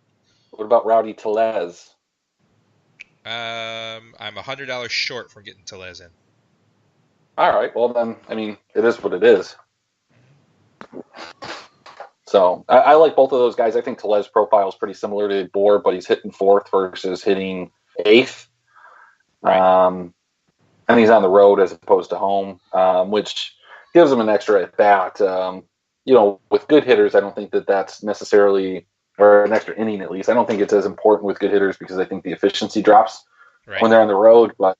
What about Rowdy Tellez? I'm $100 short from getting Tellez in. All right. Well, then, I mean, it is what it is. So I like both of those guys. I think Tellez's profile is pretty similar to Bohr, but he's hitting 4th versus hitting 8th. Right. And he's on the road as opposed to home, which gives him an extra at bat. With good hitters, I don't think that's necessarily, or an extra inning at least. I don't think it's as important with good hitters because I think the efficiency drops when they're on the road. But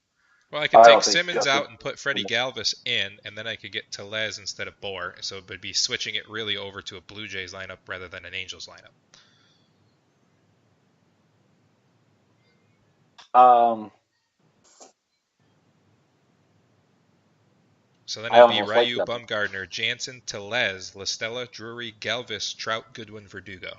I could take Simmons out and put Freddie Galvis in, and then I could get Tellez instead of Bohr. So it would be switching it really over to a Blue Jays lineup rather than an Angels lineup. So then it'd be Ryu, Bumgardner, Jansen, Tellez, Listella, Drury, Galvis, Trout, Goodwin, Verdugo.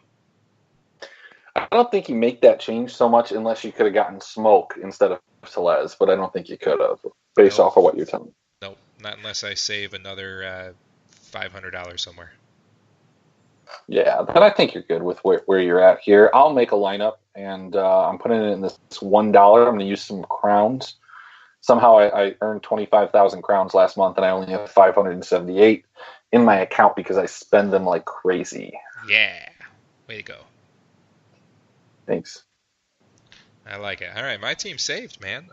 I don't think you make that change so much unless you could have gotten Smoke instead of Tellez, but I don't think you could have, based off of what you're telling me. Nope, not unless I save another $500 somewhere. Yeah, but I think you're good with where you're at here. I'll make a lineup, and I'm putting it in this $1. I'm going to use some crowns. Somehow I earned 25,000 crowns last month, and I only have 578 in my account because I spend them like crazy. Yeah, way to go. Thanks. I like it. All right, my team saved, man.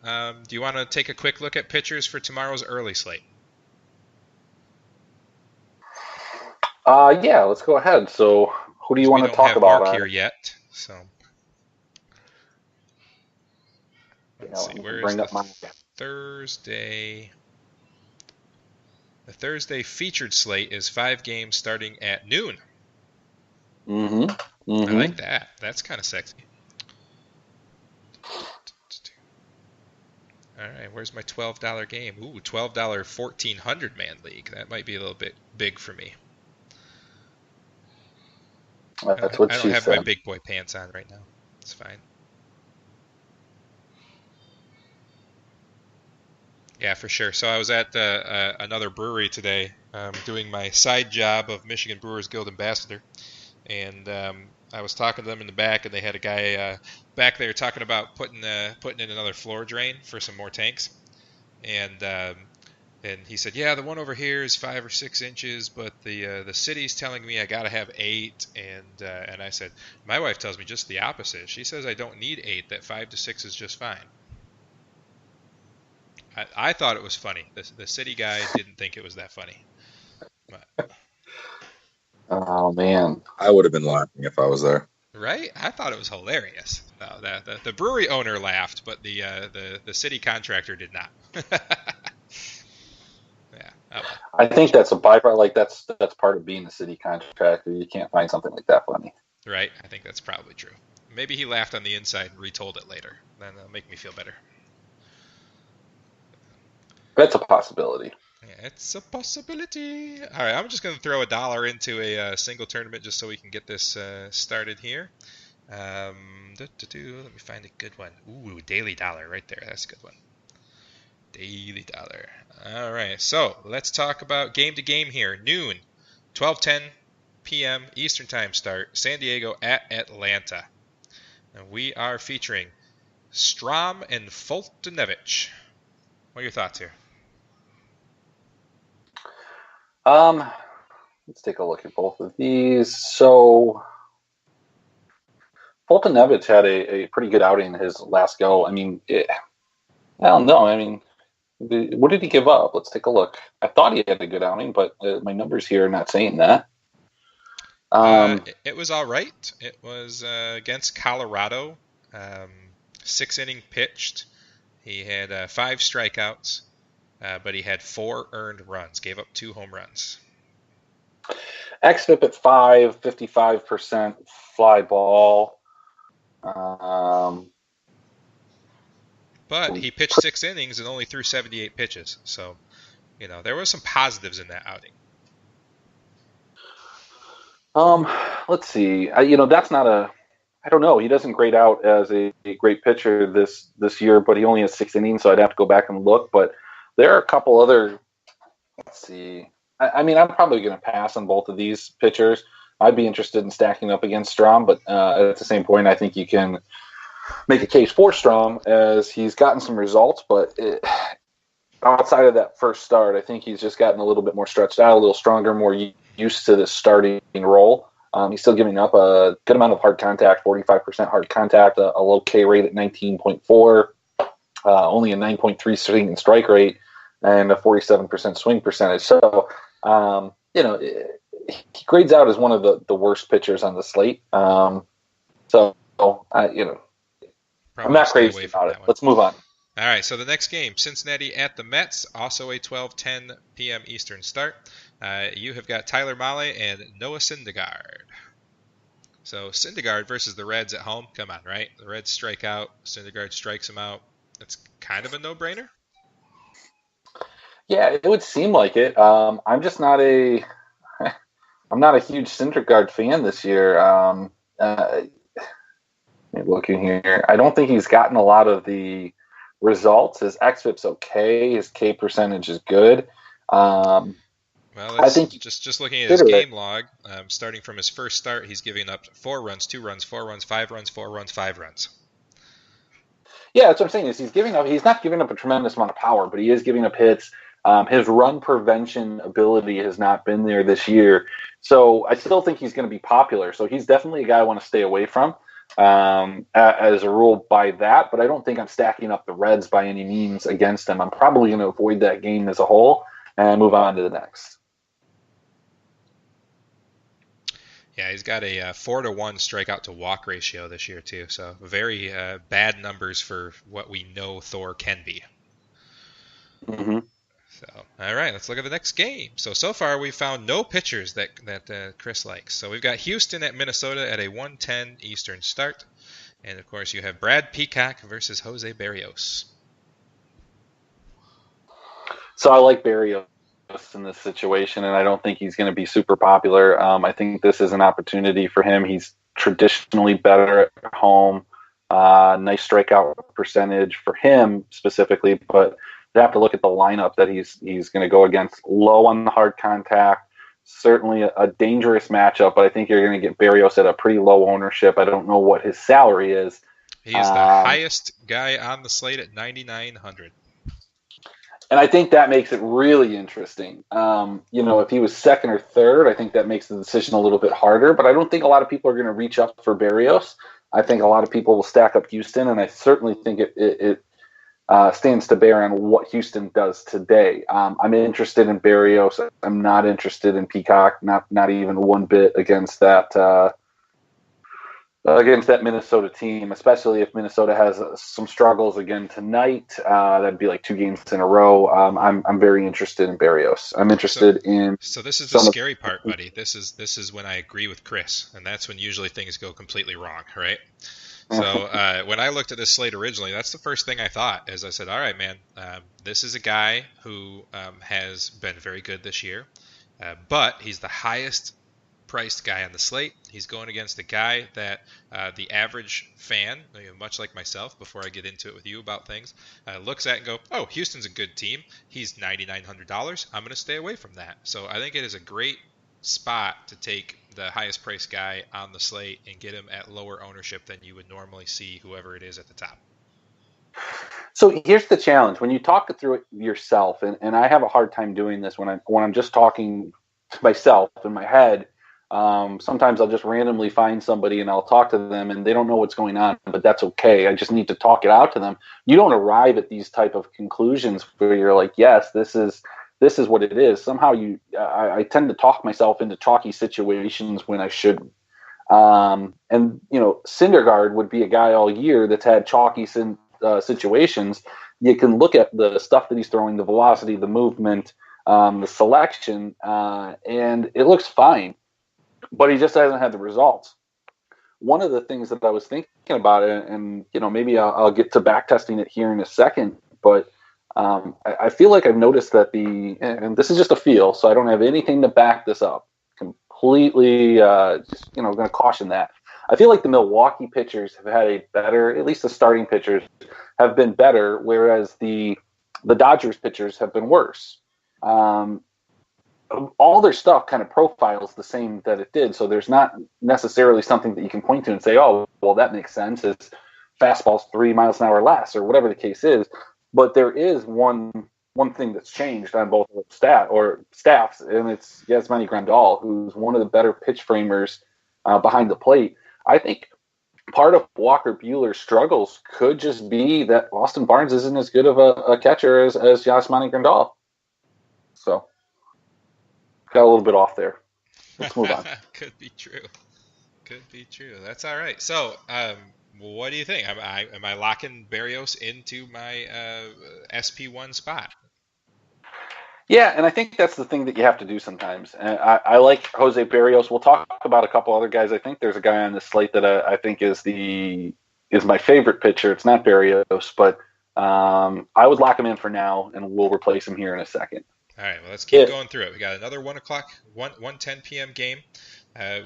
Do you want to take a quick look at pitchers for tomorrow's early slate? Yeah, let's go ahead. So, who do you want to talk about? We don't have Mark here yet, so let's see. Where's the Thursday? The Thursday featured slate is 5 games starting at noon. Mm-hmm. I like that. That's kind of sexy. All right, where's my $12 game? Ooh, $12 1,400-man league. That might be a little bit big for me. That's what I don't have my big boy pants on right now. It's fine. Yeah, for sure. So I was at another brewery today doing my side job of Michigan Brewers Guild ambassador, and I was talking to them in the back, and they had a guy back there talking about putting in another floor drain for some more tanks, and he said, yeah, the one over here is 5 or 6 inches, but the city's telling me I got to have 8, and I said, my wife tells me just the opposite. She says I don't need 8; that 5 to 6 is just fine. I thought it was funny. The city guy didn't think it was that funny. But, Oh man, I would have been laughing if I was there. right? I thought it was hilarious. No, the brewery owner laughed, but the city contractor did not. Yeah. Oh, well. I think that's a byproduct. Like that's part of being a city contractor. You can't find something like that funny. Right. I think that's probably true. Maybe he laughed on the inside and retold it later. Then it'll make me feel better. That's a possibility. Yeah, it's a possibility. All right, I'm just going to throw $1 into a single tournament just so we can get this started here. Let me find a good one. Ooh, Daily Dollar right there. That's a good one. Daily Dollar. All right, so let's talk about game to game here. Noon, 12:10 p.m. Eastern Time start. San Diego at Atlanta. And we are featuring Strom and Foltynewicz. What are your thoughts here? Let's take a look at both of these. So, Foltynewicz had a pretty good outing in his last go. I mean, I don't know. I mean, what did he give up? Let's take a look. I thought he had a good outing, but my numbers here are not saying that. It was all right. It was against Colorado. 6 inning pitched. He had 5 strikeouts. But he had 4 earned runs, gave up 2 home runs. XFIP at 5, 55% fly ball. But he pitched 6 innings and only threw 78 pitches. So, there were some positives in that outing. Let's see. That's not a. I don't know. He doesn't grade out as a great pitcher this year, but he only has 6 innings, so I'd have to go back and look. But there are a couple other. Let's see. I mean, I'm probably going to pass on both of these pitchers. I'd be interested in stacking up against Strom, but at the same point, I think you can make a case for Strom as he's gotten some results. But outside of that first start, I think he's just gotten a little bit more stretched out, a little stronger, more used to this starting role. He's still giving up a good amount of hard contact, 45% hard contact, a low K rate at 19.4, only a 9.3 swing and strike rate, and a 47% swing percentage. So, he grades out as one of the worst pitchers on the slate. I'm not crazy about it. Let's move on. All right, so the next game, Cincinnati at the Mets, also a 12:10 p.m. Eastern start. You have got Tyler Mahle and Noah Syndergaard. So Syndergaard versus the Reds at home. Come on, right? The Reds strike out. Syndergaard strikes him out. It's kind of a no-brainer. Yeah, it would seem like it. I'm just not I'm not a huge Syndergaard fan this year. Looking here, I don't think he's gotten a lot of the results. His xFIP's okay. His K percentage is good. I think just looking at his game log, starting from his first start, he's giving up 4 runs, 2 runs, 4 runs, 5 runs, 4 runs, 5 runs. Yeah, that's what I'm saying. Is he's not giving up a tremendous amount of power, but he is giving up hits. His run prevention ability has not been there this year. So I still think he's going to be popular. So he's definitely a guy I want to stay away from as a rule by that. But I don't think I'm stacking up the Reds by any means against him. I'm probably going to avoid that game as a whole and move on to the next. Yeah, he's got a 4-1 strikeout to walk ratio this year too. So very bad numbers for what we know Thor can be. Mm-hmm. So, all right, let's look at the next game. So far we've found no pitchers that Chris likes. So we've got Houston at Minnesota at a 1:10 Eastern start. And, of course, you have Brad Peacock versus Jose Berrios. So I like Berrios in this situation, and I don't think he's going to be super popular. I think this is an opportunity for him. He's traditionally better at home. Nice strikeout percentage for him specifically, but you have to look at the lineup that he's going to go against. Low on the hard contact, certainly a dangerous matchup, but I think you're going to get Berrios at a pretty low ownership. I don't know what his salary is. He is the highest guy on the slate at 9,900. And I think that makes it really interesting. If he was second or third, I think that makes the decision a little bit harder. But I don't think a lot of people are going to reach up for Berrios. I think a lot of people will stack up Houston, and I certainly think it stands to bear on what Houston does today. I'm interested in Berrios. I'm not interested in Peacock, not even one bit against that Minnesota team, especially if Minnesota has some struggles again tonight. That'd be like 2 games in a row. I'm very interested in Berrios. I'm interested in. So this is the scary part, buddy. This is when I agree with Chris, and that's when usually things go completely wrong, right? So when I looked at this slate originally, that's the first thing I thought. As I said, all right, man, this is a guy who has been very good this year, but he's the highest priced guy on the slate. He's going against a guy that the average fan, much like myself, before I get into it with you about things, looks at and go, oh, Houston's a good team. He's $9,900. I'm going to stay away from that. So I think it is a great spot to take the highest priced guy on the slate and get him at lower ownership than you would normally see whoever it is at the top. So here's the challenge. When you talk through it yourself, and I have a hard time doing this when I'm just talking to myself in my head. Sometimes I'll just randomly find somebody and I'll talk to them and they don't know what's going on, but that's okay. I just need to talk it out to them. You don't arrive at these type of conclusions where you're like, yes, this is what it is. Somehow I tend to talk myself into chalky situations when I shouldn't. Syndergaard would be a guy all year that's had chalky situations. You can look at the stuff that he's throwing, the velocity, the movement, the selection, and it looks fine. But he just hasn't had the results. One of the things that I was thinking about it, and maybe I'll get to back testing it here in a second, but I feel like I've noticed that and this is just a feel, so I don't have anything to back this up. Completely, going to caution that. I feel like the Milwaukee pitchers have had a better, at least the starting pitchers have been better, whereas the Dodgers pitchers have been worse. All their stuff kind of profiles the same that it did. So there's not necessarily something that you can point to and say, oh, well, that makes sense. It's fastball's 3 miles an hour less or whatever the case is. But there is one thing that's changed on both staffs, and it's Yasmani Grandal, who's one of the better pitch framers behind the plate. I think part of Walker Buehler's struggles could just be that Austin Barnes isn't as good of a catcher as Yasmani Grandal. So got a little bit off there. Let's move on. Could be true. That's all right. So, what do you think? Am I locking Berrios into my SP1 spot? Yeah, and I think that's the thing that you have to do sometimes. And I like Jose Berrios. We'll talk about a couple other guys. I think there's a guy on this slate that I think is my favorite pitcher. It's not Berrios, but I would lock him in for now, and we'll replace him here in a second. All right, well, let's keep going through it. We got another 1:10 p.m. game.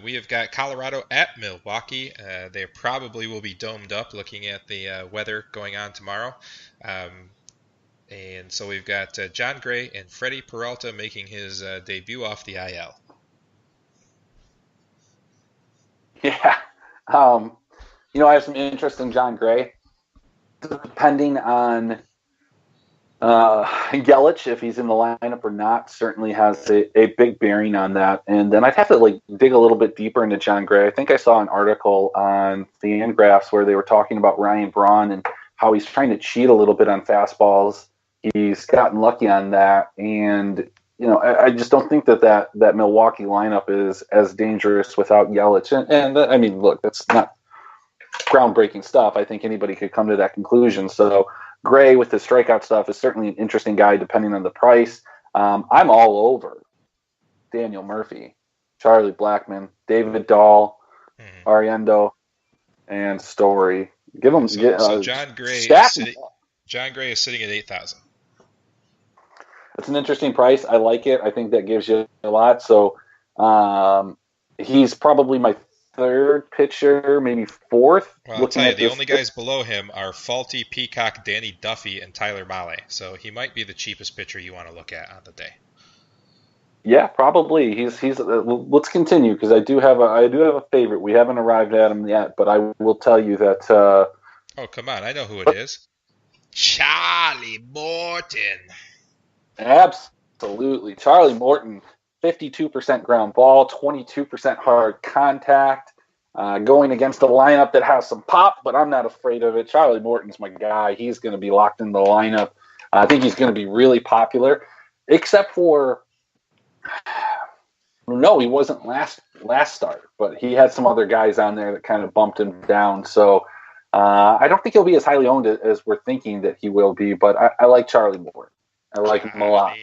We have got Colorado at Milwaukee. They probably will be domed up looking at the weather going on tomorrow. And so we've got John Gray and Freddie Peralta making his debut off the IL. Yeah. I have some interest in John Gray. Depending on Yelich, if he's in the lineup or not, certainly has a big bearing on that. And then I'd have to dig a little bit deeper into John Gray. I think I saw an article on Fangraphs where they were talking about Ryan Braun and how he's trying to cheat a little bit on fastballs. He's gotten lucky on that. And, I just don't think that Milwaukee lineup is as dangerous without Yelich. And I mean, look, that's not groundbreaking stuff. I think anybody could come to that conclusion. So Gray with the strikeout stuff is certainly an interesting guy depending on the price. I'm all over Daniel Murphy, Charlie Blackmon, David Dahl, Ariendo, and Story. Give them so John Gray is sitting at 8,000. It's an interesting price. I like it. I think that gives you a lot. So he's probably my third pitcher, maybe fourth. Well, I'll tell you, the only guys below him are Faulty, Peacock, Danny Duffy, and Tyler Mahle. So he might be the cheapest pitcher you want to look at on the day. Yeah, probably. He's. Let's continue because I do have a favorite. We haven't arrived at him yet, but I will tell you that. Oh, come on! I know who it is. Charlie Morton. Absolutely, Charlie Morton. 52% ground ball, 22% hard contact. Going against a lineup that has some pop, but I'm not afraid of it. Charlie Morton's my guy. He's going to be locked in the lineup. I think he's going to be really popular, except for. No, he wasn't last start, but he had some other guys on there that kind of bumped him down. So I don't think he'll be as highly owned as we're thinking that he will be, but I like Charlie Morton. I like him a lot.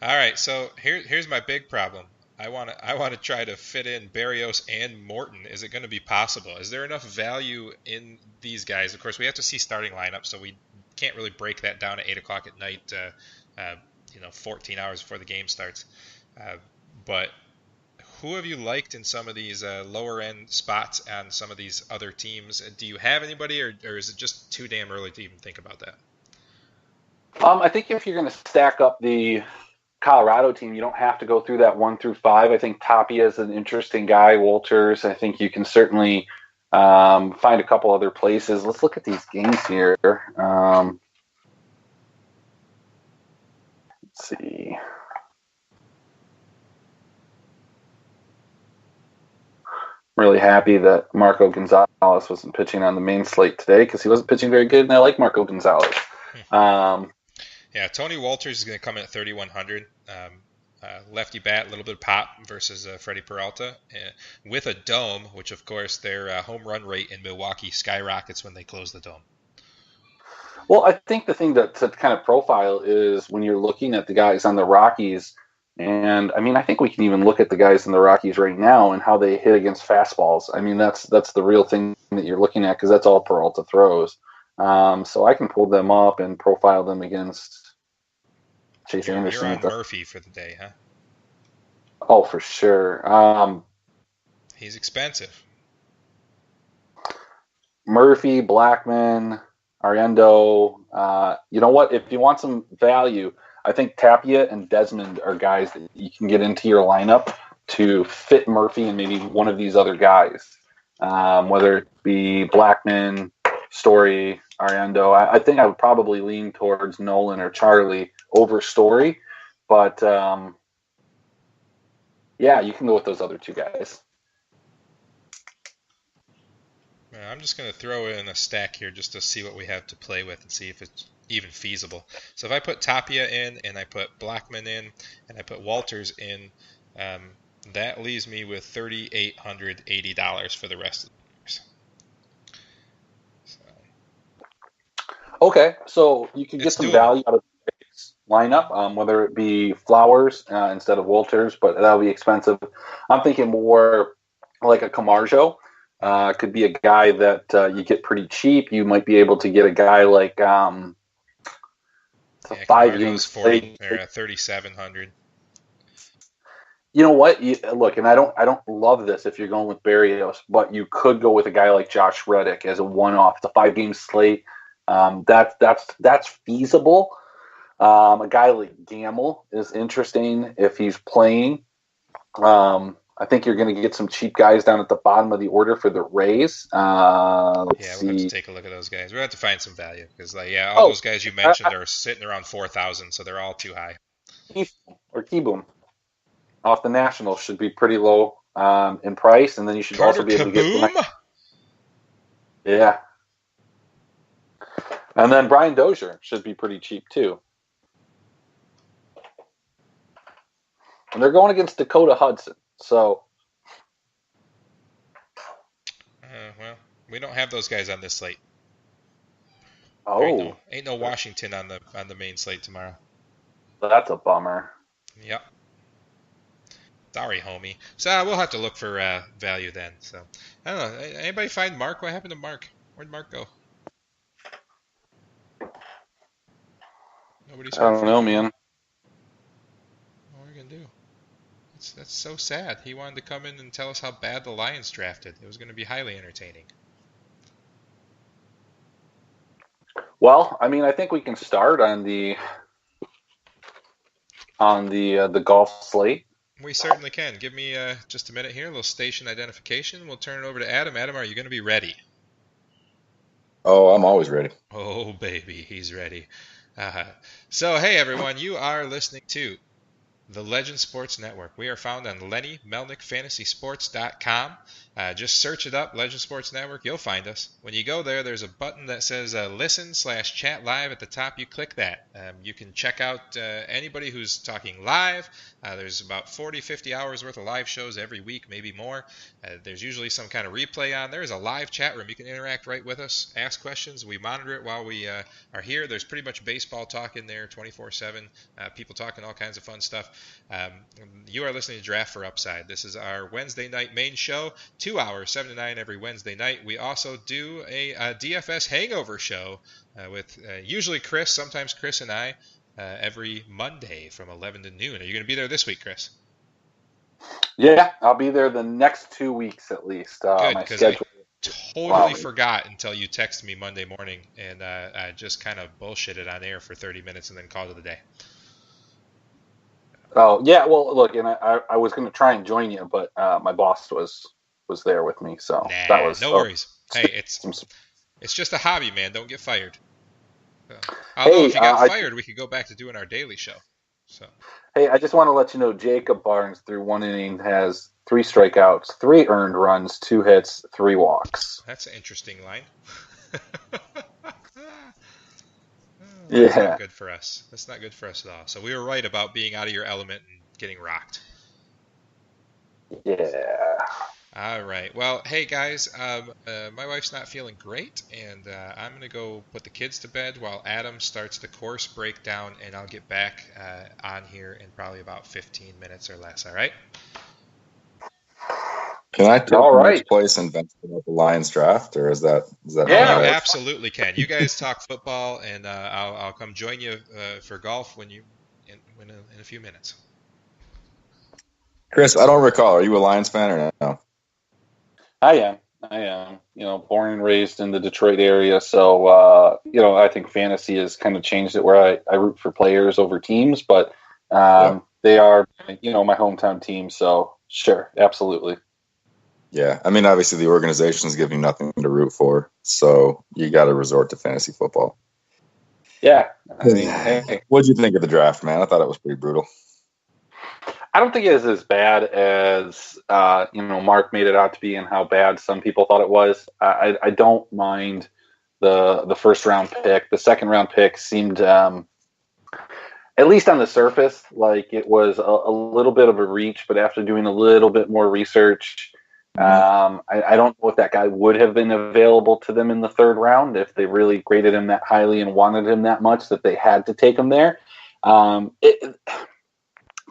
All right, so here's my big problem. I want to try to fit in Berrios and Morton. Is it going to be possible? Is there enough value in these guys? Of course, we have to see starting lineup, so we can't really break that down at 8 o'clock at night. 14 hours before the game starts. But who have you liked in some of these lower end spots on some of these other teams? Do you have anybody, or is it just too damn early to even think about that? I think if you're going to stack up the Colorado team, you don't have to go through that 1 through 5. I think Tapia is an interesting guy. Walters, I think you can certainly find a couple other places. Let's look at these games here. Let's see. Really happy that Marco Gonzalez wasn't pitching on the main slate today because he wasn't pitching very good, and I like Marco Gonzalez. Yeah, Tony Walters is going to come in at 3,100. Lefty bat, a little bit of pop versus Freddie Peralta. With a dome, which of course their home run rate in Milwaukee skyrockets when they close the dome. Well, I think the thing to kind of profile is when you're looking at the guys on the Rockies, and I mean, I think we can even look at the guys in the Rockies right now and how they hit against fastballs. I mean, that's the real thing that you're looking at because that's all Peralta throws. So I can pull them up and profile them against Chase Anderson. You're on Murphy for the day, huh? Oh, for sure. He's expensive. Murphy, Blackman, Ariendo. You know what? If you want some value, I think Tapia and Desmond are guys that you can get into your lineup to fit Murphy and maybe one of these other guys, whether it be Blackman, Story, Ariendo. I think I would probably lean towards Nolan or Charlie over Story, but yeah, you can go with those other two guys. I'm just going to throw in a stack here just to see what we have to play with and see if it's even feasible. So if I put Tapia in and I put Blackman in and I put Walters in, that leaves me with $3,880 for the rest of the years. Okay, so you can get some value out of the lineup, whether it be Flowers instead of Walters, but that'll be expensive. I'm thinking more like a Camargo. Could be a guy that you get pretty cheap. You might be able to get a guy like Camargo's 3,700. You know what? Look, and I don't love this if you're going with Berrios, but you could go with a guy like Josh Reddick as a one-off. It's a 5-game slate. That's feasible. A guy like Gamble is interesting if he's playing. I think you're going to get some cheap guys down at the bottom of the order for the Rays. We'll have to take a look at those guys. We'll have to find some value because, all those guys you mentioned are sitting around 4,000, so they're all too high. Or Keyboom off the Nationals should be pretty low in price, and then you should also be able to get some. Yeah. And then Brian Dozier should be pretty cheap too. And they're going against Dakota Hudson. So, well, we don't have those guys on this slate. Oh, ain't no Washington on the main slate tomorrow. That's a bummer. Yep. Sorry, homie. So we'll have to look for value then. So I don't know. Anybody find Mark? What happened to Mark? Where'd Mark go? Nobody's. I don't know, man. What are we gonna do? That's so sad. He wanted to come in and tell us how bad the Lions drafted. It was going to be highly entertaining. Well, I mean, I think we can start on the golf slate. We certainly can. Give me just a minute here, a little station identification. We'll turn it over to Adam. Adam, are you going to be ready? Oh, I'm always ready. Oh, baby, he's ready. So, hey, everyone, you are listening to the Legend Sports Network. We are found on LennyMelnickFantasySports.com. Just search it up, Legend Sports Network. You'll find us. When you go there, there's a button that says listen/chat live at the top. You click that. You can check out anybody who's talking live. There's about 40, 50 hours worth of live shows every week, maybe more. There's usually some kind of replay on. There's a live chat room. You can interact right with us, ask questions. We monitor it while we are here. There's pretty much baseball talk in there 24/7. People talking all kinds of fun stuff. You are listening to Draft for Upside. This is our Wednesday night main show, 2 hours, 7 to 9 every Wednesday night. We also do a DFS hangover show with usually Chris, sometimes Chris and I, every Monday from 11 to noon. Are you going to be there this week, Chris? Yeah, I'll be there the next 2 weeks at least. Good, my because schedule. Totally forgot until you texted me Monday morning, and I just kind of bullshitted on air for 30 minutes and then called it a day. Oh yeah, well look, and I was going to try and join you, but my boss was there with me, so that was no worries. Hey, it's just a hobby, man. Don't get fired. Although if you got fired, we could go back to doing our daily show. So hey, I just want to let you know, Jacob Barnes through 1 inning has 3 strikeouts, 3 earned runs, 2 hits, 3 walks. That's an interesting line. Yeah. That's not good for us. That's not good for us at all. So we were right about being out of your element and getting rocked. Yeah. All right. Well, hey, guys, my wife's not feeling great, and I'm going to go put the kids to bed while Adam starts the course breakdown, and I'll get back on here in probably about 15 minutes or less. All right? Can I take next place and venture about the Lions draft, or is that? Yeah, you absolutely can. You guys talk football, and I'll come join you for golf when in a few minutes. Chris, I don't recall. Are you a Lions fan or no? I am. Born and raised in the Detroit area, so I think fantasy has kind of changed it where I root for players over teams, but they are my hometown team, so sure, absolutely. Yeah, I mean, obviously the organization's giving nothing to root for, so you got to resort to fantasy football. Yeah. I mean, hey. What did you think of the draft, man? I thought it was pretty brutal. I don't think it is as bad as Mark made it out to be, and how bad some people thought it was. I don't mind the first round pick. The second round pick seemed, at least on the surface, like it was a little bit of a reach. But after doing a little bit more research, I don't know if that guy would have been available to them in the third round if they really graded him that highly and wanted him that much that they had to take him there.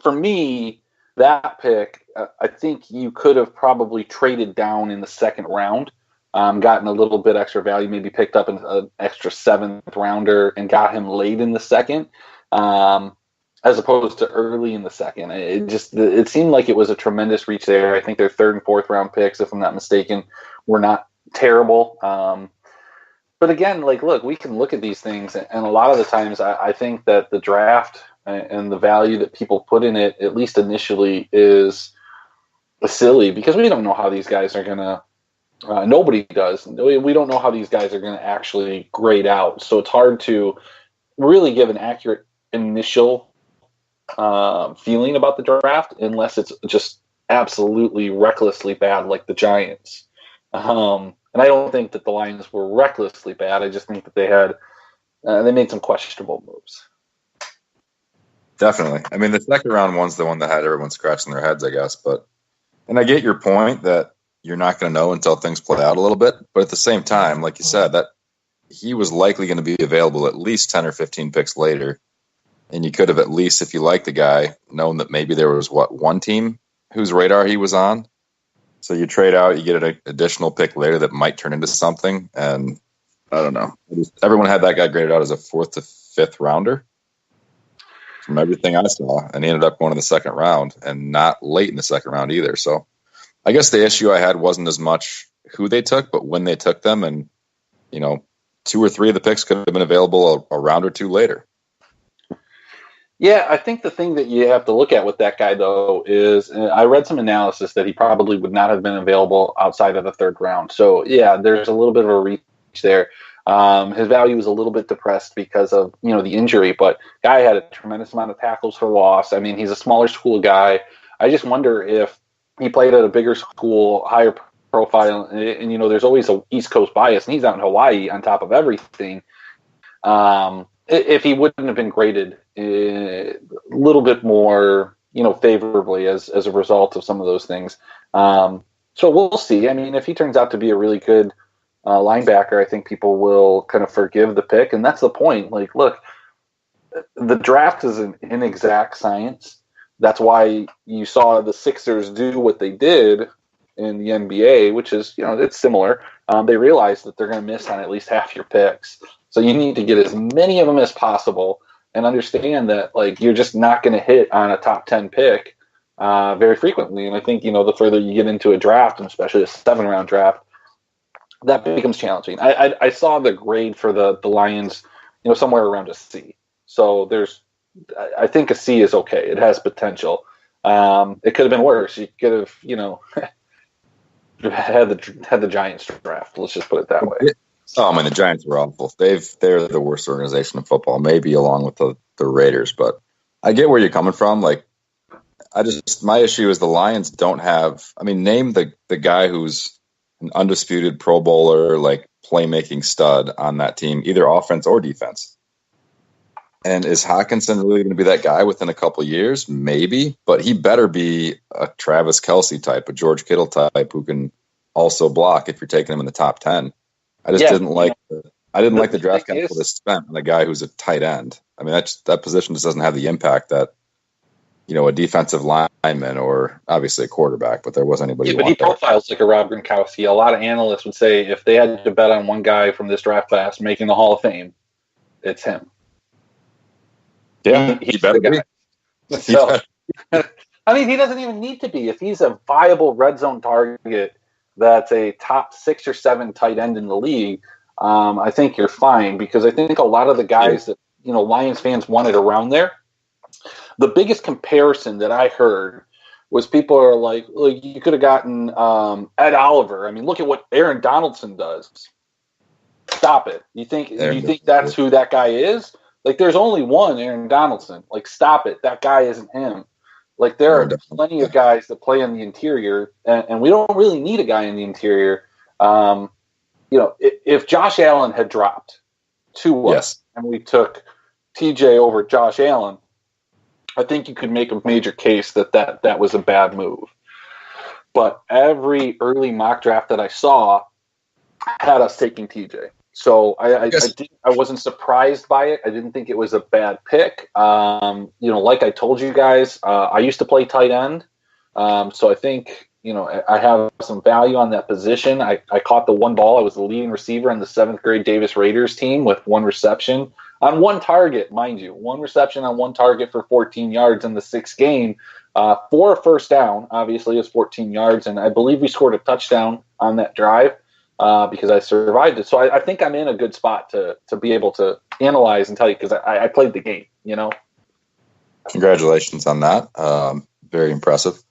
For me, that pick, I think you could have probably traded down in the second round, gotten a little bit extra value, maybe picked up an extra 7th rounder and got him late in the second, as opposed to early in the second. It seemed like it was a tremendous reach there. I think their 3rd and 4th round picks, if I'm not mistaken, were not terrible. But again, look, we can look at these things, and a lot of the times I think that the draft and the value that people put in it, at least initially, is silly, because we don't know how these guys are going to nobody does. We don't know how these guys are going to actually grade out. So it's hard to really give an accurate initial feeling about the draft unless it's just absolutely recklessly bad like the Giants. And I don't think that the Lions were recklessly bad. I just think that they made some questionable moves. Definitely. I mean, the second round one's the one that had everyone scratching their heads, I guess. And I get your point that you're not going to know until things play out a little bit. But at the same time, like you said, that he was likely going to be available at least 10 or 15 picks later. And you could have at least, if you like the guy, known that maybe there was, one team whose radar he was on. So you trade out, you get an additional pick later that might turn into something. And I don't know. Everyone had that guy graded out as a 4th to 5th rounder. from everything I saw, and he ended up going in the second round and not late in the second round either. So I guess the issue I had wasn't as much who they took, but when they took them, and 2 or 3 of the picks could have been available a round or two later. Yeah, I think the thing that you have to look at with that guy, though, is I read some analysis that he probably would not have been available outside of the third round. So, yeah, there's a little bit of a reach there. His value is a little bit depressed because of, the injury, but guy had a tremendous amount of tackles for loss. I mean, he's a smaller school guy. I just wonder if he played at a bigger school, higher profile, and there's always a East Coast bias, and he's out in Hawaii on top of everything. If he wouldn't have been graded a little bit more, favorably as a result of some of those things. So we'll see. I mean, if he turns out to be a really good linebacker, I think people will kind of forgive the pick, and that's the point. Like, look, the draft is an inexact science. That's why you saw the Sixers do what they did in the NBA, which is, it's similar. They realized that they're going to miss on at least half your picks. So you need to get as many of them as possible and understand that, like, you're just not going to hit on a top 10 pick very frequently. And I think, the further you get into a draft, and especially a 7-round draft, that becomes challenging. I saw the grade for the Lions, somewhere around a C. So I think a C is okay. It has potential. It could have been worse. You could have, had the Giants draft. Let's just put it that way. Oh, I mean, the Giants were awful. They're the worst organization in football, maybe along with the Raiders. But I get where you're coming from. Like, my issue is the Lions don't have. I mean, name the guy who's an undisputed Pro Bowler, like playmaking stud on that team, either offense or defense. And is Hawkinson really going to be that guy within a couple of years? Maybe, but he better be a Travis Kelce type, a George Kittle type who can also block if you're taking him in the top 10. I just didn't like the draft capital they spent on a guy who's a tight end. I mean, that position just doesn't have the impact that a defensive lineman or obviously a quarterback. But there wasn't anybody. Yeah, but he profiles like a Rob Gronkowski. A lot of analysts would say if they had to bet on one guy from this draft class making the Hall of Fame, it's him. Yeah, he better be. So, I mean, he doesn't even need to be. If he's a viable red zone target that's a top 6 or 7 tight end in the league, I think you're fine, because I think a lot of the guys that Lions fans wanted around there, the biggest comparison that I heard was people are like you could have gotten Ed Oliver. I mean, look at what Aaron Donaldson does. Stop it. You think that's who that guy is? Like, there's only one Aaron Donaldson. Like, stop it. That guy isn't him. Like, there are plenty of guys that play in the interior, and we don't really need a guy in the interior. If Josh Allen had dropped to us and we took TJ over Josh Allen, I think you could make a major case that was a bad move. But every early mock draft that I saw had us taking TJ. So I wasn't surprised by it. I didn't think it was a bad pick. Like I told you guys, I used to play tight end. So I think, I have some value on that position. I caught the one ball. I was the leading receiver on the 7th grade Davis Raiders team with 1 reception on 1 target, mind you. 1 reception on 1 target for 14 yards in the 6th game. For a first down, obviously, it was 14 yards. And I believe we scored a touchdown on that drive. Because I survived it. So I think I'm in a good spot to be able to analyze and tell you, because I played the game, Congratulations on that. Very impressive.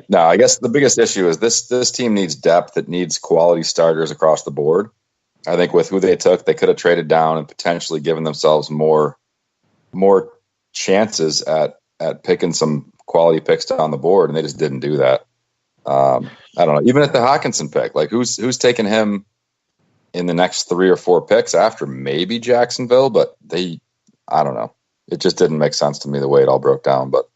Now, I guess the biggest issue is this team needs depth. It needs quality starters across the board. I think with who they took, they could have traded down and potentially given themselves more chances at picking some quality picks down the board, and they just didn't do that. I don't know. Even at the Hawkinson pick, like who's taking him in the next 3 or 4 picks after? Maybe Jacksonville, but I don't know. It just didn't make sense to me the way it all broke down. But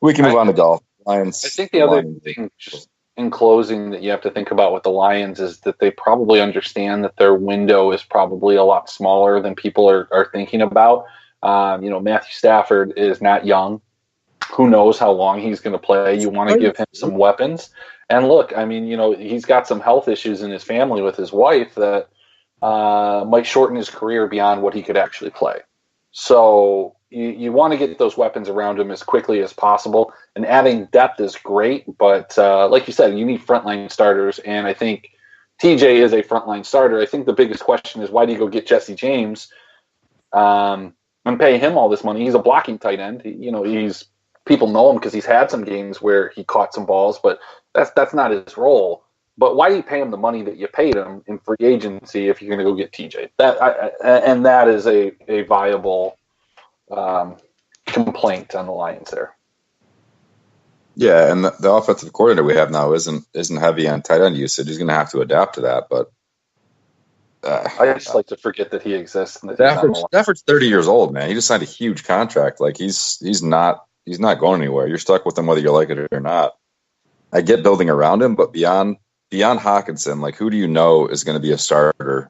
we can move on to golf. Lions. I think the other thing, just in closing, that you have to think about with the Lions is that they probably understand that their window is probably a lot smaller than people are thinking about. Matthew Stafford is not young. Who knows how long he's going to play? You want to give him some weapons. And look, I mean, he's got some health issues in his family with his wife that might shorten his career beyond what he could actually play. So, you want to get those weapons around him as quickly as possible, and adding depth is great. But like you said, you need frontline starters, and I think TJ is a frontline starter. I think the biggest question is why do you go get Jesse James and pay him all this money? He's a blocking tight end. He's people know him because he's had some games where he caught some balls, but that's not his role. But why do you pay him the money that you paid him in free agency if you're going to go get TJ? That is a viable complaint on the Lions there. Yeah, and the offensive coordinator we have now isn't heavy on tight end usage. He's going to have to adapt to that. But I just like to forget that he exists. Stafford's 30 years old, man. He just signed a huge contract. Like he's not going anywhere. You're stuck with him whether you like it or not. I get building around him, but beyond Hawkinson, like who do you know is going to be a starter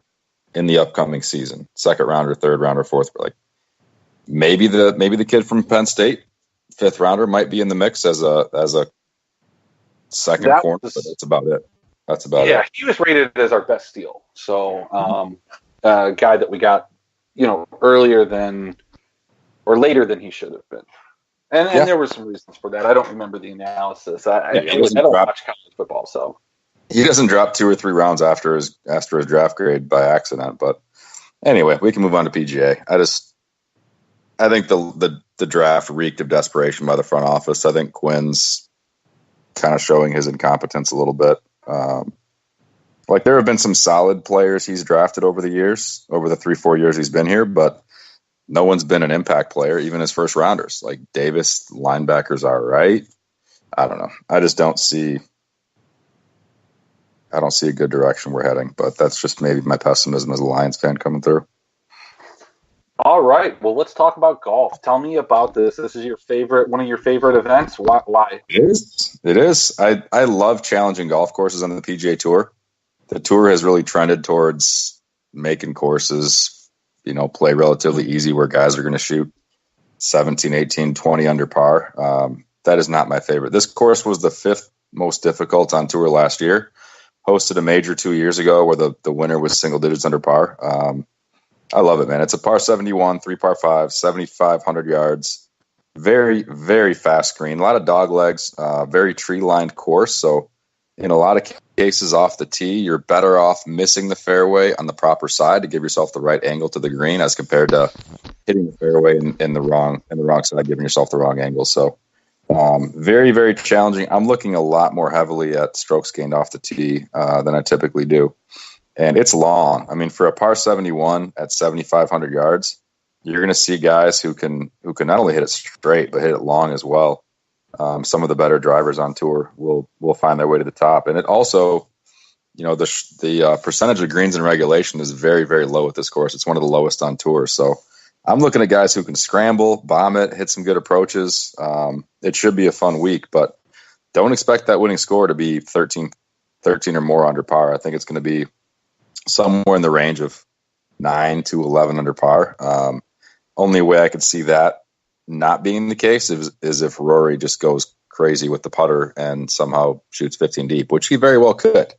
in the upcoming season? Second rounder, third rounder, fourth. Like maybe the kid from Penn State, fifth rounder, might be in the mix as a second corner, but that's about it. Yeah, he was rated as our best steal. So a guy that we got, later than he should have been. And there were some reasons for that. I don't remember the analysis. I don't watch college football, so he doesn't drop 2 or 3 rounds after his draft grade by accident. But anyway, we can move on to PGA. I think the draft reeked of desperation by the front office. I think Quinn's kind of showing his incompetence a little bit. Like there have been some solid players he's drafted over the years, over the 3-4 years he's been here, but no one's been an impact player, even his first rounders. Like Davis, linebackers are right. I don't know. I just don't see a good direction we're heading, but that's just maybe my pessimism as a Lions fan coming through. All right. Well, let's talk about golf. Tell me about this. This is one of your favorite events. Why? It is. I love challenging golf courses on the PGA Tour. The tour has really trended towards making courses, play relatively easy where guys are going to shoot 17, 18, 20 under par. That is not my favorite. This course was the 5th most difficult on tour last year. Hosted a major 2 years ago where the winner was single digits under par. I love it, man. It's a par 71, 3 par 5, 7,500 yards. Very, very fast green. A lot of dog legs, very tree-lined course. So in a lot of cases off the tee, you're better off missing the fairway on the proper side to give yourself the right angle to the green as compared to hitting the fairway in the wrong side, giving yourself the wrong angle. So very, very challenging. I'm looking a lot more heavily at strokes gained off the tee than I typically do. And it's long. I mean, for a par 71 at 7,500 yards, you're going to see guys who can not only hit it straight, but hit it long as well. Some of the better drivers on tour will find their way to the top. And it also, the percentage of greens in regulation is very, very low at this course. It's one of the lowest on tour. So I'm looking at guys who can scramble, bomb it, hit some good approaches. It should be a fun week, but don't expect that winning score to be 13 or more under par. I think it's going to be somewhere in the range of 9 to 11 under par. Only way I could see that not being the case is if Rory just goes crazy with the putter and somehow shoots 15 deep, which he very well could,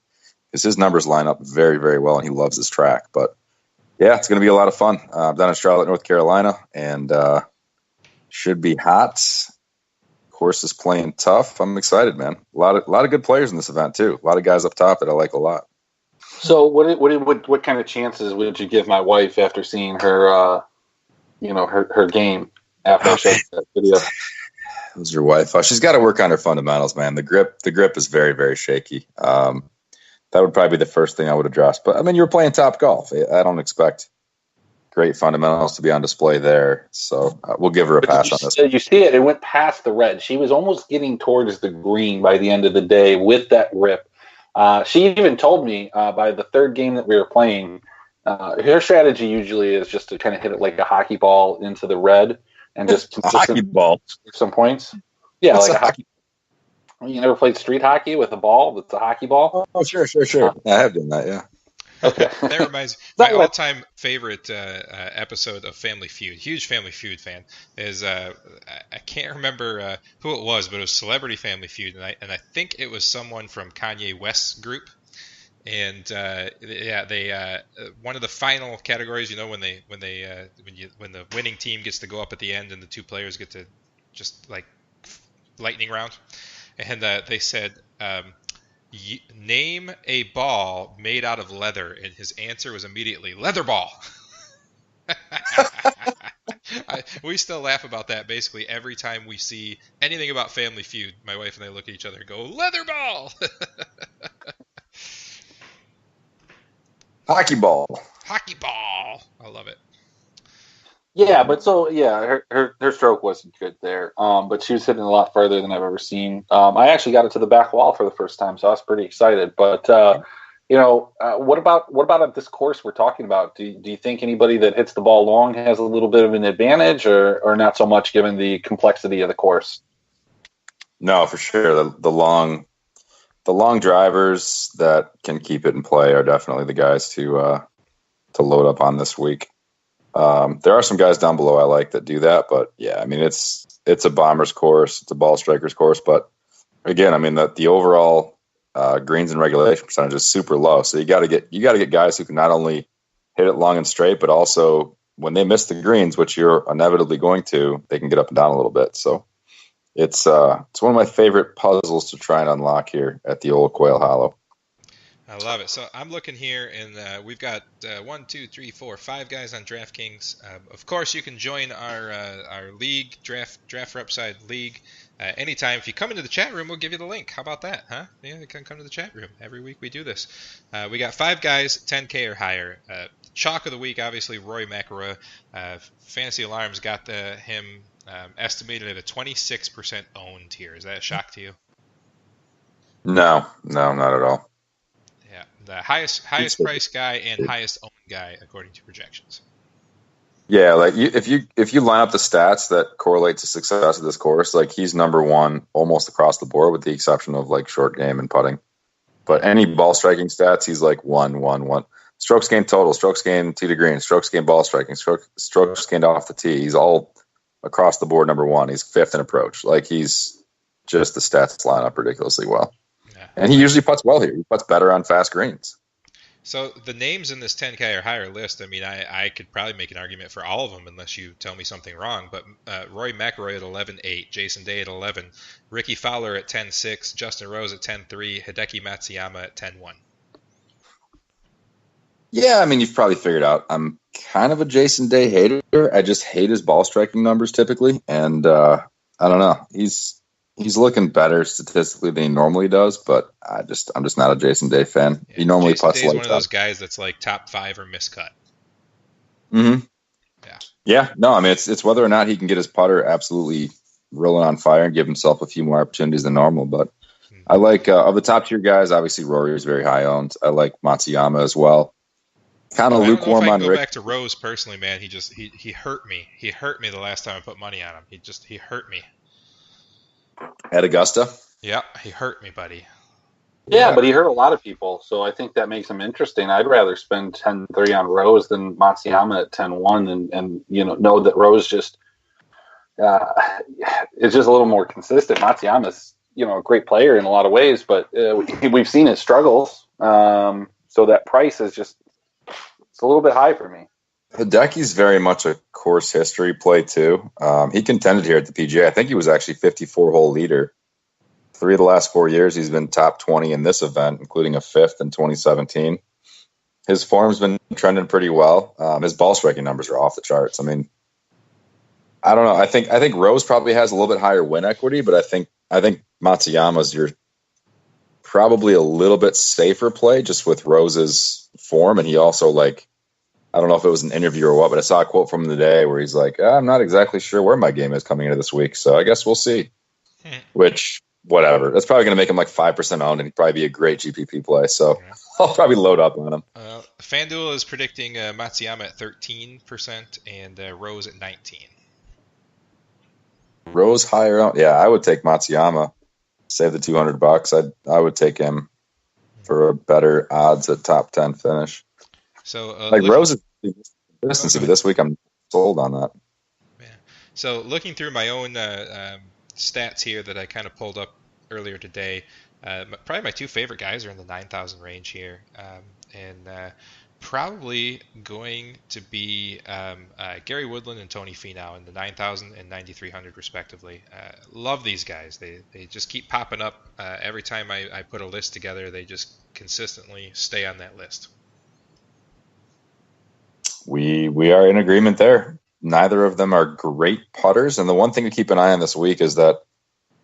because his numbers line up very, very well and he loves his track. But yeah, it's going to be a lot of fun. Down in Charlotte, North Carolina, and should be hot. Course is playing tough. I'm excited, man. A lot of good players in this event too. A lot of guys up top that I like a lot. So what kind of chances would you give my wife after seeing her, her game after I showed that video? Who's your wife? She's got to work on her fundamentals, man. The grip is very, very shaky. That would probably be the first thing I would address. But I mean, you were playing top golf. I don't expect great fundamentals to be on display there. So we'll give her a pass on this. You see it went past the red. She was almost getting towards the green by the end of the day with that rip. She even told me by the third game that we were playing, her strategy usually is just to kind of hit it like a hockey ball into the red and just a hockey ball some points. Yeah, like a hockey. You never played street hockey with a ball that's a hockey ball? Oh, sure. I have done that, yeah. Okay. That reminds me, my all-time favorite episode of Family Feud, huge Family Feud fan, is I can't remember who it was, but it was Celebrity Family Feud, and I think it was someone from Kanye West's group. And they one of the final categories, when the winning team gets to go up at the end and the two players get to just like lightning round, and they said, name a ball made out of leather, and his answer was immediately leather ball. We still laugh about that basically every time we see anything about Family Feud. My wife and I look at each other and go, leather ball. Hockey ball. Hockey ball. I love it. Yeah, but her stroke wasn't good there. But she was hitting a lot further than I've ever seen. I actually got it to the back wall for the first time, so I was pretty excited. But what about at this course we're talking about? Do you think anybody that hits the ball long has a little bit of an advantage, or not so much given the complexity of the course? No, for sure. The long drivers that can keep it in play are definitely the guys to load up on this week. There are some guys down below I like that do that, but yeah, I mean it's a bomber's course, it's a ball striker's course, but again, I mean the overall greens and regulation percentage is super low, so you got to get guys who can not only hit it long and straight, but also when they miss the greens, which you're inevitably going to, they can get up and down a little bit. So it's one of my favorite puzzles to try and unlock here at the old Quail Hollow. I love it. So I'm looking here, and we've got 5 guys on DraftKings. Of course, you can join our league, Draft Upside League, anytime. If you come into the chat room, we'll give you the link. How about that, huh? Yeah, you can come to the chat room. Every week we do this. We got 5 guys, 10K or higher. Chalk of the week, obviously, Roy McIlroy. Fantasy Alarms got him estimated at a 26% owned here. Is that a shock to you? No, not at all. Yeah, the highest price guy and highest owned guy according to projections. Yeah, like if you line up the stats that correlate to success of this course, like he's number one almost across the board, with the exception of like short game and putting. But any ball striking stats, he's like 1-1-1. Strokes gained total, strokes gained tee to green, strokes gained ball striking, strokes gained off the tee. He's all across the board number one. He's 5th in approach. Like he's just the stats line up ridiculously well. Yeah. And he usually putts well here. He putts better on fast greens. So the names in this 10K or higher list, I mean, I could probably make an argument for all of them unless you tell me something wrong. But Roy McIlroy at 11.8, Jason Day at 11, Ricky Fowler at 10.6, Justin Rose at 10.3, Hideki Matsuyama at 10.1. Yeah, I mean, you've probably figured out I'm kind of a Jason Day hater. I just hate his ball striking numbers typically, and I don't know. He's looking better statistically than he normally does, but I'm just not a Jason Day fan. Yeah, he normally Jason puts Day's one of those guys that's like top 5 or miscut. Mm-hmm. Yeah. No, I mean it's whether or not he can get his putter absolutely rolling on fire and give himself a few more opportunities than normal. But I like of the top tier guys, obviously Rory is very high owned. I like Matsuyama as well. Kind of lukewarm on Rick. Go back to Rose personally, man. He hurt me. He hurt me the last time I put money on him. He hurt me. At Augusta? Yeah, he hurt me, buddy. Yeah, but he hurt a lot of people, so I think that makes him interesting. I'd rather spend 10-3 on Rose than Matsuyama at 10-1 and know that Rose just is just a little more consistent. Matsuyama's, a great player in a lot of ways, but we've seen his struggles. So that price is just it's a little bit high for me. Hideki's very much a course history play too. He contended here at the PGA. I think he was actually 54-hole leader. 3 of the last 4 years, he's been top 20 in this event, including a 5th in 2017. His form's been trending pretty well. His ball striking numbers are off the charts. I mean, I don't know. I think Rose probably has a little bit higher win equity, but I think Matsuyama's your probably a little bit safer play just with Rose's form, and he also I don't know if it was an interview or what, but I saw a quote from him today where he's like, I'm not exactly sure where my game is coming into this week, so I guess we'll see. Which, whatever. That's probably going to make him like 5% owned, and he'd probably be a great GPP play, so I'll probably load up on him. FanDuel is predicting Matsuyama at 13% and Rose at 19%. Rose higher owned? Yeah, I would take Matsuyama. Save the $200. I would take him for a better odds at top 10 finish. So Rose is consistency, but this week I'm sold on that. Yeah. So looking through my own stats here that I kind of pulled up earlier today, Probably my two favorite guys are in the 9,000 range here, and probably going to be Gary Woodland and Tony Finau in the 9,000 and 9,300 respectively. Love these guys. They just keep popping up. Every time I put a list together, they just consistently stay on that list. We are in agreement there. Neither of them are great putters, and the one thing to keep an eye on this week is that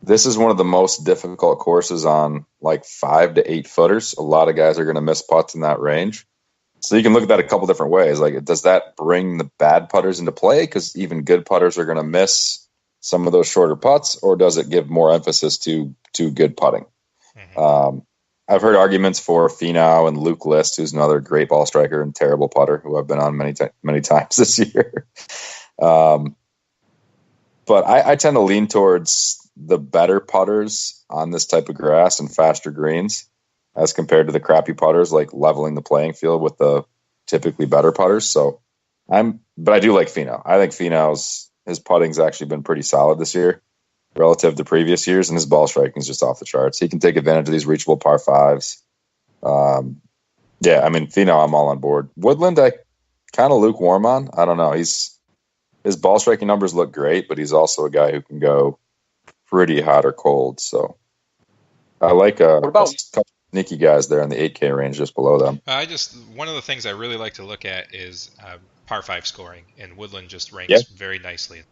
this is one of the most difficult courses on like 5 to 8 footers. A lot of guys are going to miss putts in that range. So you can look at that a couple different ways. Like, does that bring the bad putters into play? Because even good putters are going to miss some of those shorter putts, or does it give more emphasis to good putting? Mm-hmm. I've heard arguments for Finau and Luke List, who's another great ball striker and terrible putter, who I've been on many times this year. But I tend to lean towards the better putters on this type of grass and faster greens as compared to the crappy putters, like leveling the playing field with the typically better putters. So but I do like Finau. I think his putting's actually been pretty solid this year relative to previous years, and his ball striking is just off the charts. He can take advantage of these reachable par fives. Finau, I'm all on board. Woodland, I kind of lukewarm on. I don't know. His ball striking numbers look great, but he's also a guy who can go pretty hot or cold. So I like a couple sneaky guys there in the 8K range just below them. One of the things I really like to look at is par 5 scoring, and Woodland just ranks very nicely.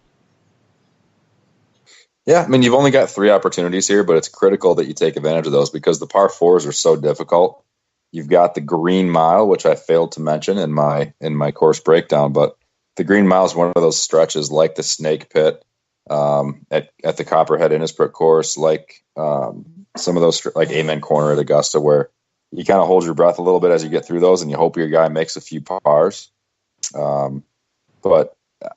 Yeah, I mean, you've only got 3 opportunities here, but it's critical that you take advantage of those because the par 4s are so difficult. You've got the Green Mile, which I failed to mention in my course breakdown, but the Green Mile is one of those stretches like the Snake Pit at the Copperhead Innisbrook course, like some of those, like Amen Corner at Augusta, where you kind of hold your breath a little bit as you get through those, and you hope your guy makes a few pars. But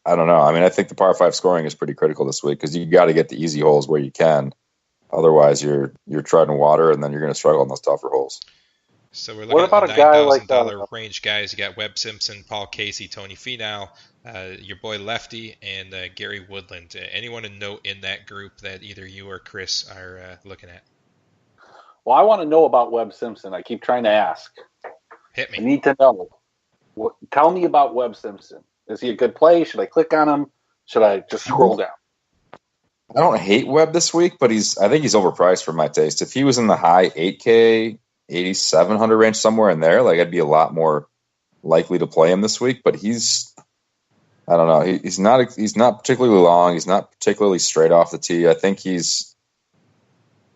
I don't know. I mean, I think the par 5 scoring is pretty critical this week because you got to get the easy holes where you can. Otherwise, you're treading water, and then you're going to struggle on those tougher holes. So we're looking at the $9,000 range guys. You got Webb Simpson, Paul Casey, Tony Finau, your boy Lefty, and Gary Woodland. Anyone to note in that group that either you or Chris are looking at? Well, I want to know about Webb Simpson. I keep trying to ask. Hit me. I need to know. Tell me about Webb Simpson. Is he a good play? Should I click on him? Should I just scroll down? I don't hate Webb this week, but I think he's overpriced for my taste. If he was in the high 8K, 8,700 range, somewhere in there, like I'd be a lot more likely to play him this week. But I don't know. He's not particularly long. He's not particularly straight off the tee. I think he's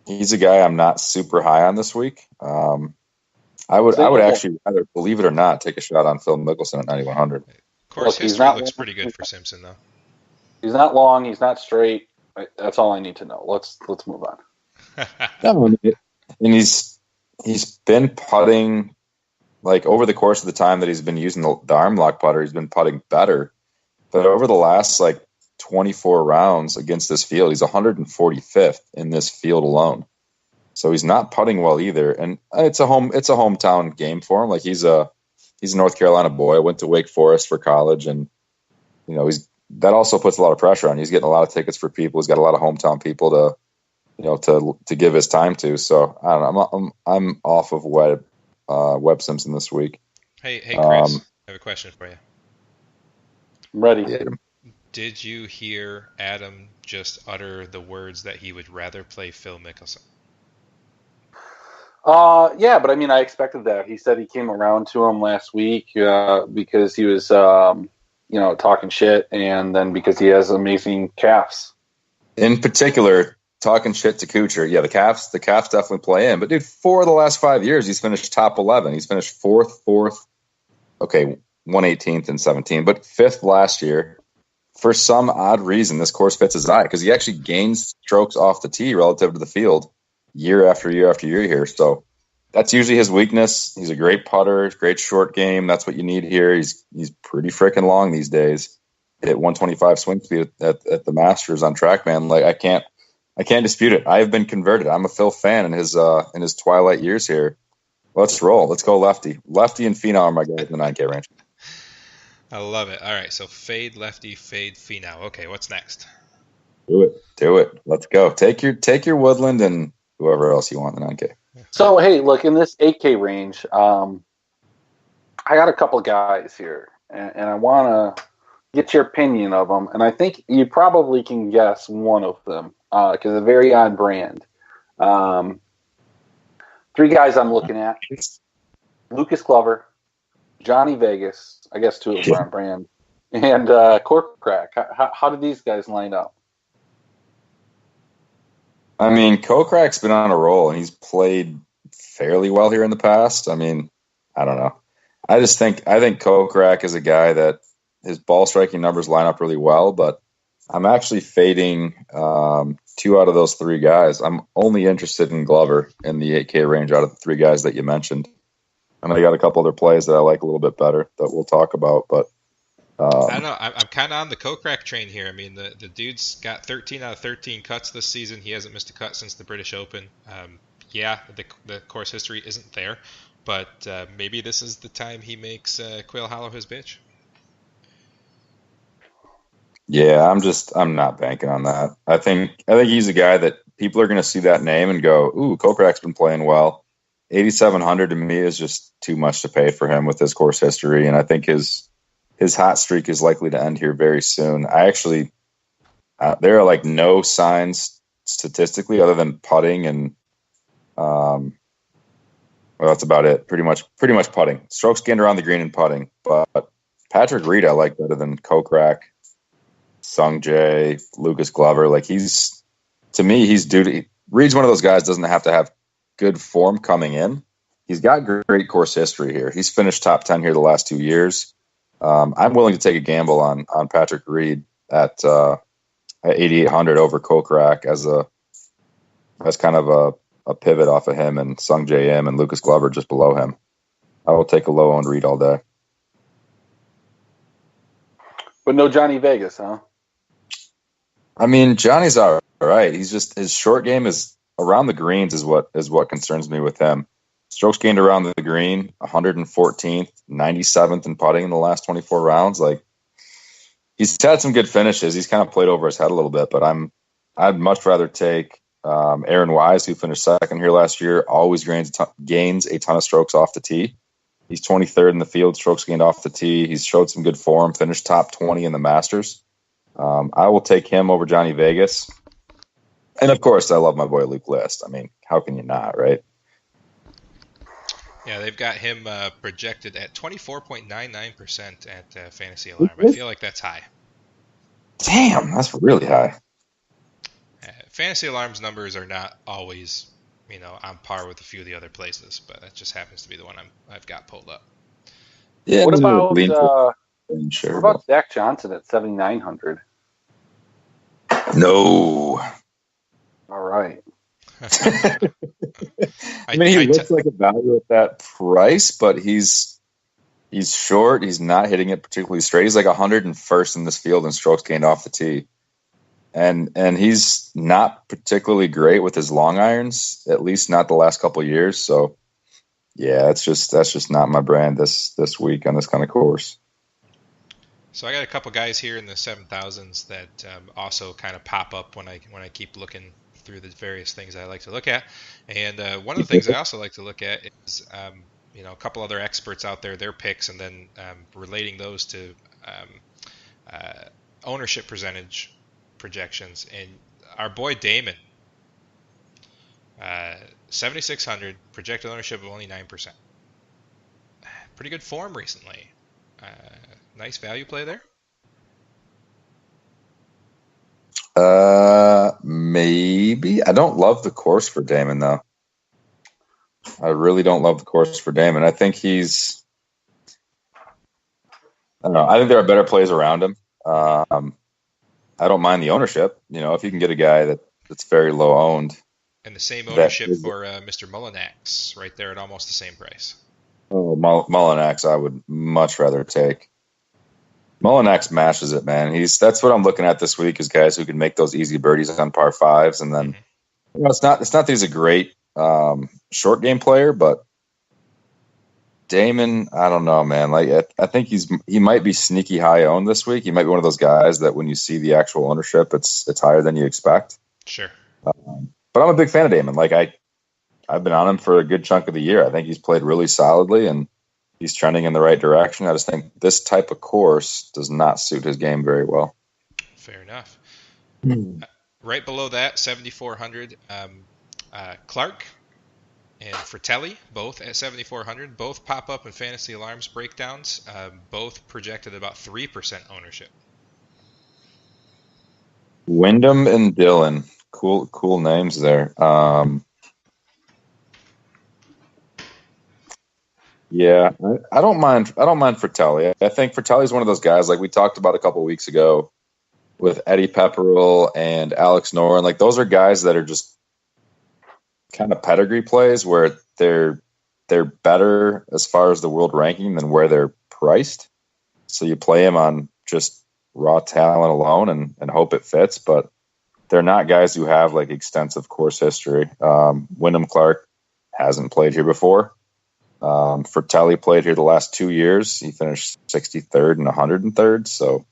a guy I'm not super high on this week. I would actually rather, believe it or not, take a shot on Phil Mickelson at 9,100. Of course, history looks pretty good for Simpson, though. He's not long. He's not straight. That's all I need to know. Let's move on. And he's been putting, like, over the course of the time that he's been using the arm lock putter, he's been putting better. But over the last, 24 rounds against this field, he's 145th in this field alone. So he's not putting well either. And it's a hometown game for him. Like, he's a North Carolina boy, went to Wake Forest for college, and that also puts a lot of pressure on. He's getting a lot of tickets for people. He's got a lot of hometown people to give his time to. So I don't know. I'm off of Webb Simpson this week. Hey, Chris, I have a question for you. I'm ready. Yeah. Did you hear Adam just utter the words that he would rather play Phil Mickelson? Yeah, but I mean, I expected that. He said he came around to him last week because he was, talking shit, and then because he has amazing calves. In particular, talking shit to Kuchar. Yeah, the calves definitely play in. But dude, 4 of the last 5 years, he's finished top 11. He's finished fourth. Okay, 118th and 17, but 5th last year. For some odd reason, this course fits his eye because he actually gains strokes off the tee relative to the field year after year after year here. So that's usually his weakness. He's a great putter, great short game. That's what you need here. He's pretty freaking long these days. Hit 125 swing speed at the Masters on TrackMan. Like, I can't dispute it. I've been converted. I'm a Phil fan in his twilight years here. Let's roll. Let's go lefty. Lefty and Finau are my guys in the 9K range. I love it. All right, so fade lefty, fade Finau. Okay, what's next? Do it. Let's go. Take your Woodland and whoever else you want in the 9K. So, hey, look, in this 8K range, I got a couple of guys here, and I want to get your opinion of them. And I think you probably can guess one of them because it's a very odd brand. Three guys I'm looking at: Lucas Glover, Johnny Vegas. I guess two of them are on brand, and Cork Crack. How did these guys line up? I mean, Kokrak's been on a roll, and he's played fairly well here in the past. I mean, I don't know. I think Kokrak is a guy that his ball striking numbers line up really well, but I'm actually fading two out of those three guys. I'm only interested in Glover in the 8K range out of the three guys that you mentioned. And I got a couple other plays that I like a little bit better that we'll talk about, but I don't know. I'm kind of on the Kokrak train here. I mean, the dude's got 13 out of 13 cuts this season. He hasn't missed a cut since the British Open. The course history isn't there, but maybe this is the time he makes Quail Hollow his bitch. Yeah, I'm not banking on that. I think he's a guy that people are going to see that name and go, "Ooh, Kokrak's been playing well." 8,700 to me is just too much to pay for him with his course history, and I think his hot streak is likely to end here very soon. I actually, there are like no signs statistically other than putting and, well, that's about it. Pretty much putting. Strokes gained around the green and putting, but Patrick Reed I like better than Kokrak, Sung Jae, Lucas Glover. Like Reed's one of those guys doesn't have to have good form coming in. He's got great course history here. He's finished top 10 here the last 2 years. I'm willing to take a gamble on Patrick Reed at 8,800 over Kokrak as kind of a pivot off of him and Sung Jae and Lucas Glover just below him. I will take a low on Reed all day. But no Johnny Vegas, huh? I mean, Johnny's all right. He's just his short game is around the greens is what concerns me with him. Strokes gained around the green, 114th, 97th in putting in the last 24 rounds. Like he's had some good finishes. He's kind of played over his head a little bit, but I'd much rather take Aaron Wise, who finished second here last year. Always gains a ton of strokes off the tee. He's 23rd in the field, strokes gained off the tee. He's showed some good form, finished top 20 in the Masters. I will take him over Johnny Vegas. And, of course, I love my boy Luke List. I mean, how can you not, right? Yeah, they've got him projected at 24.99% at Fantasy Alarm. I feel like that's high. Damn, that's really high. Fantasy Alarm's numbers are not always, on par with a few of the other places, but that just happens to be the one I've got pulled up. Yeah. What about Zach Johnson at 7,900? No. All right. I mean, he looks like a value at that price, but he's short. He's not hitting it particularly straight. He's like 101st in this field in strokes gained off the tee. And he's not particularly great with his long irons, at least not the last couple of years. So, yeah, that's just not my brand this week on this kind of course. So I got a couple guys here in the 7,000s that also kind of pop up when I keep looking through the various things I like to look at. And one of the things I also like to look at is a couple other experts out there, their picks, and then relating those to ownership percentage projections. And our boy Damon, 7,600, projected ownership of only 9%. Pretty good form recently. Nice value play there. Maybe. I don't love the course for Damon, though. I really don't love the course for Damon. I think I don't know. I think there are better plays around him. I don't mind the ownership. If you can get a guy that's very low owned. And the same ownership for Mr. Mullinax, right there at almost the same price. Oh, Mullinax, I would much rather take. Mullinax mashes it, man. That's what I'm looking at this week is guys who can make those easy birdies on par fives, and then it's not that he's a great short game player, but Damon, I don't know, man. Like I think he might be sneaky high owned this week. He might be one of those guys that when you see the actual ownership, it's higher than you expect. Sure. But I'm a big fan of Damon. Like I've been on him for a good chunk of the year. I think he's played really solidly and he's trending in the right direction. I just think this type of course does not suit his game very well. Fair enough. Right below that, 7,400, Clark and Fratelli, both at 7,400, both pop up in fantasy alarms breakdowns, both projected at about 3% ownership. Wyndham and Dillon, cool names there. Yeah, I don't mind Fratelli. I think Fratelli's one of those guys like we talked about a couple of weeks ago with Eddie Pepperell and Alex Noren. Like those are guys that are just kind of pedigree plays where they're better as far as the world ranking than where they're priced. So you play them on just raw talent alone and hope it fits, but they're not guys who have like extensive course history. Wyndham Clark hasn't played here before. Fratelli played here the last 2 years. He finished 63rd and 103rd, so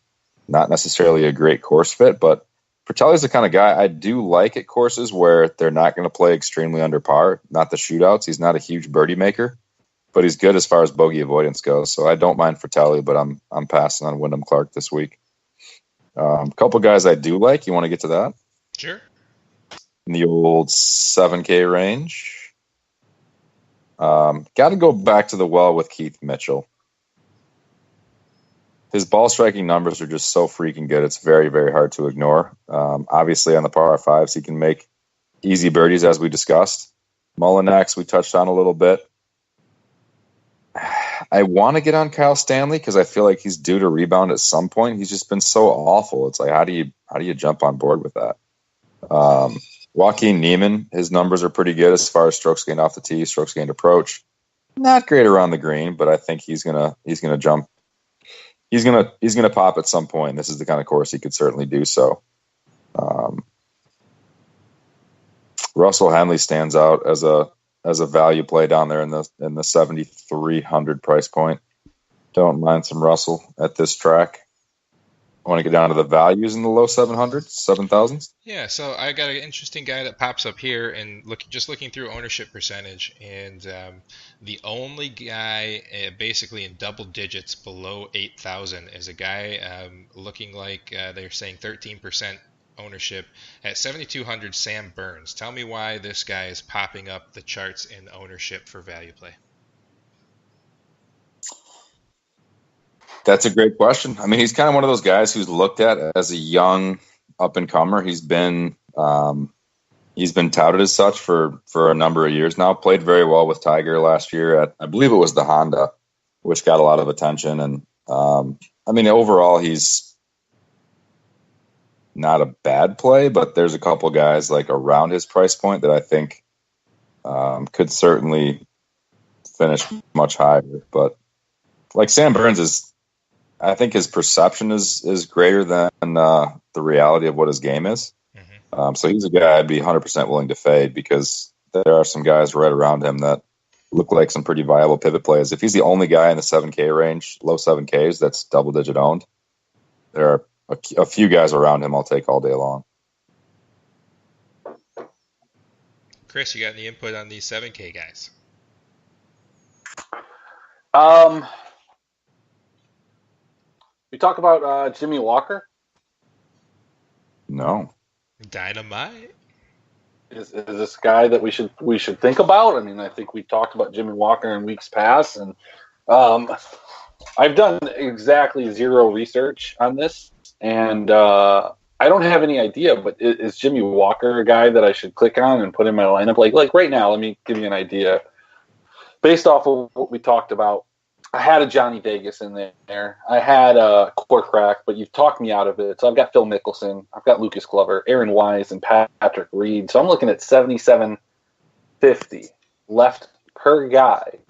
not necessarily a great course fit, but Fratelli's the kind of guy I do like at courses where they're not going to play extremely under par, not the shootouts. He's not a huge birdie maker, but he's good as far as bogey avoidance goes. So I don't mind Fratelli, but I'm passing on Wyndham Clark this week. A couple guys I do like. You want to get to that? Sure. In the old 7K range. Got to go back to the well with Keith Mitchell. His ball striking numbers are just so freaking good. It's very, very hard to ignore. Obviously, on the par fives, he can make easy birdies, as we discussed. Mullinax, we touched on a little bit. I want to get on Kyle Stanley because I feel like he's due to rebound at some point. He's just been so awful. It's like, how do you jump on board with that? Joaquin Niemann, his numbers are pretty good as far as strokes gained off the tee, strokes gained approach. Not great around the green, but I think he's gonna jump. He's gonna pop at some point. This is the kind of course he could certainly do so. Russell Henley stands out as a value play down there in the 7,300 price point. Don't mind some Russell at this track. I want to get down to the values in the low 700s, 7,000s. Yeah, so I got an interesting guy that pops up here, and looking through ownership percentage, and the only guy basically in double digits below 8,000 is a guy looking like they're saying 13% ownership at 7,200. Sam Burns. Tell me why this guy is popping up the charts in ownership for value play. That's a great question. I mean, he's kind of one of those guys who's looked at as a young up and comer. He's been touted as such for a number of years now. Played very well with Tiger last year at, I believe it was the Honda, which got a lot of attention. And I mean, overall, he's not a bad play, but there's a couple guys like around his price point that I think could certainly finish much higher. But like Sam Burns I think his perception is greater than the reality of what his game is. Mm-hmm. So he's a guy I'd be 100% willing to fade because there are some guys right around him that look like some pretty viable pivot plays. If he's the only guy in the 7K range, low 7Ks, that's double-digit owned, there are a few guys around him I'll take all day long. Chris, you got any input on these 7K guys? We talk about Jimmy Walker. No. Dynamite. Is this a guy that we should think about? I mean, I think we talked about Jimmy Walker in weeks past, and I've done exactly zero research on this, and I don't have any idea. But is Jimmy Walker a guy that I should click on and put in my lineup? Like right now, let me give you an idea. Based off of what we talked about, I had a Johnny Vegas in there. I had a Korkrak, but you've talked me out of it. So I've got Phil Mickelson, I've got Lucas Glover, Aaron Wise, and Patrick Reed. So I'm looking at 77.50 left per guy.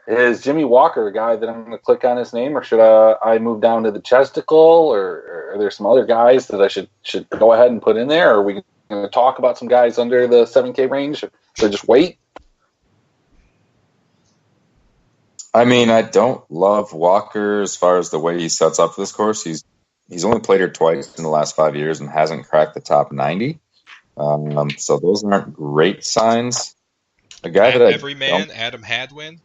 Is Jimmy Walker a guy that I'm going to click on his name, or should I move down to the Chesticle, or are there some other guys that I should go ahead and put in there? Or are we going to talk about some guys under the 7K range? Should I just wait? I mean, I don't love Walker as far as the way he sets up this course. He's only played here twice in the last 5 years and hasn't cracked the top 90. So those aren't great signs. A guy that everyman Adam Hadwin.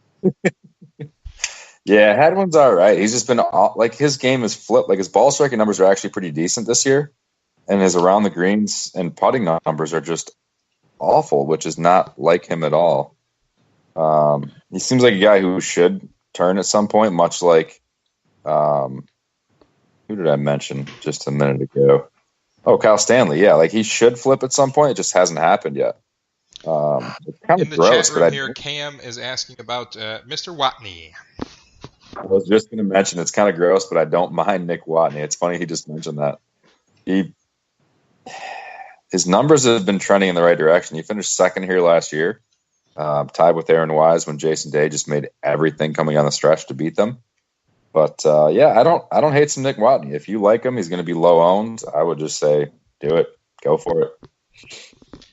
Yeah, Hadwin's all right. He's just been like his game is flipped. Like his ball striking numbers are actually pretty decent this year, and his around the greens and putting numbers are just awful, which is not like him at all. He seems like a guy who should turn at some point, much like who did I mention just a minute ago? Oh, Kyle Stanley. Yeah, like he should flip at some point. It just hasn't happened yet. It's kind of in the gross, chat room here, Cam is asking about Mr. Watney. I was just going to mention it's kind of gross, but I don't mind Nick Watney. It's funny he just mentioned that. His numbers have been trending in the right direction. He finished second here last year, tied with Aaron Wise when Jason Day just made everything coming on the stretch to beat them. But yeah, I don't hate some Nick Watney. If you like him, he's going to be low owned. I would just say do it, go for it.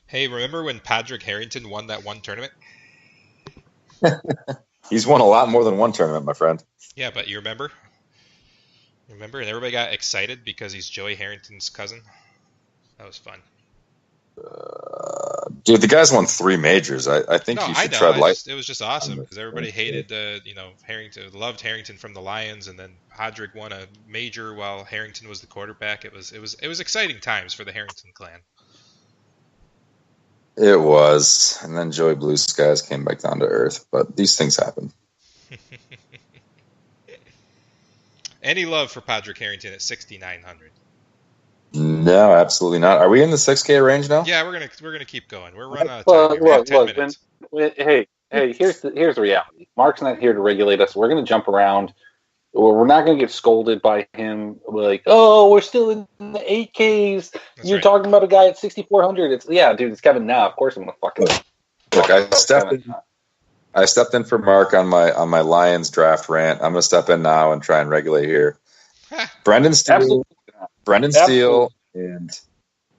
Hey, remember when Padraig Harrington won that one tournament? He's won a lot more than one tournament, my friend. Yeah, but you remember? Remember? And everybody got excited because he's Joey Harrington's cousin. That was fun. Dude, the guy's won 3 majors. I think you should tread light. It was just awesome because everybody hated, Harrington, loved Harrington from the Lions, and then Padraig won a major while Harrington was the quarterback. It was exciting times for the Harrington clan. It was, and then Joey Blue Skies came back down to earth. But these things happen. Any love for Padraig Harrington at 6,900? No, absolutely not. Are we in the 6K range now? Yeah, we're gonna keep going. We're running out of time. We have 10 minutes. Hey, here's the reality. Mark's not here to regulate us. We're gonna jump around. We're not gonna get scolded by him. Like, oh, we're still in the 8Ks. You're right. Talking about a guy at 6,400. It's Kevin now. Of course I'm gonna fucking look. I stepped in for Mark on my Lions draft rant. I'm gonna step in now and try and regulate here. Brendan Steele. Brendan Steele and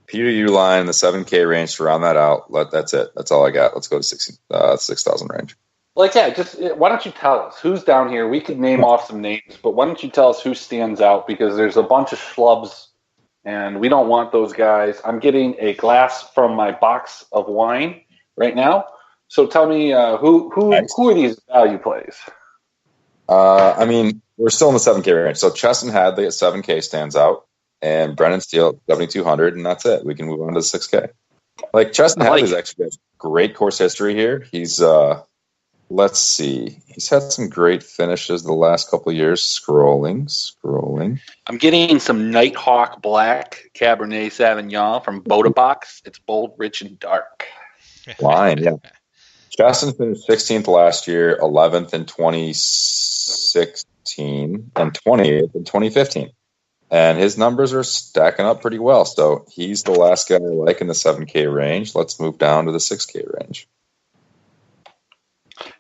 Peter Uline in the 7K range to round that out. That's it. That's all I got. Let's go to 6,000 range. Like, yeah, just why don't you tell us who's down here? We could name off some names, but why don't you tell us who stands out? Because there's a bunch of schlubs, and we don't want those guys. I'm getting a glass from my box of wine right now. So tell me who are these value plays? I mean, we're still in the 7K range. So Cheston Hadley at 7K stands out. And Brennan Steele at 7,200, and that's it. We can move on to 6K. Like, Cheston Hadley's actually got great course history here. He's, let's see. He's had some great finishes the last couple of years. Scrolling. I'm getting some Nighthawk Black Cabernet Sauvignon from Bodabox. It's bold, rich, and dark. Line, yeah. Cheston finished 16th last year, 11th in 2016, and 20th in 2015. And his numbers are stacking up pretty well. So he's the last guy I like in the 7K range. Let's move down to the 6K range.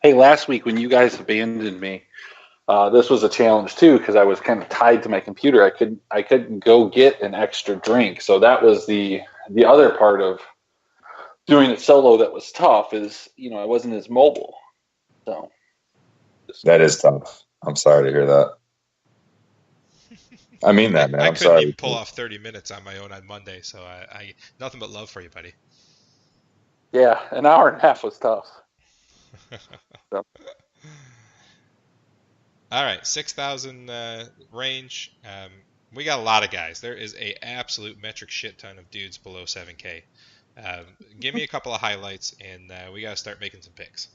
Hey, last week when you guys abandoned me, this was a challenge too because I was kind of tied to my computer. I couldn't go get an extra drink. So that was the other part of doing it solo that was tough is, I wasn't as mobile. So that is tough. I'm sorry to hear that. I mean that, man. I I'm couldn't sorry. even pull off 30 minutes on my own on Monday, so I nothing but love for you, buddy. Yeah, an hour and a half was tough. So. All right, 6,000 range. We got a lot of guys. There is a absolute metric shit ton of dudes below 7K. Give me a couple of highlights, and we got to start making some picks.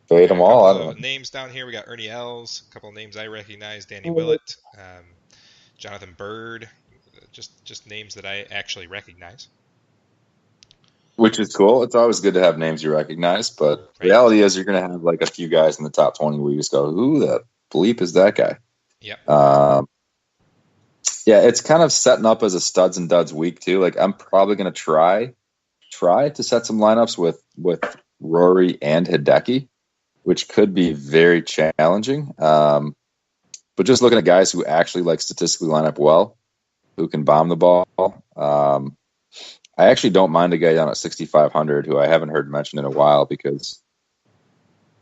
Fade them all. I don't know. Names down here. We got Ernie Els. A couple of names I recognize. Danny Willett, Jonathan Bird. Just names that I actually recognize. Which is cool. It's always good to have names you recognize, but reality is you're going to have like a few guys in the top 20 where you just go, who the bleep is that guy? Yep. Yeah, it's kind of setting up as a studs and duds week too. Like I'm probably going to try to set some lineups with Rory and Hideki, which could be very challenging. But just looking at guys who actually like statistically line up well, who can bomb the ball. I actually don't mind a guy down at 6,500 who I haven't heard mentioned in a while because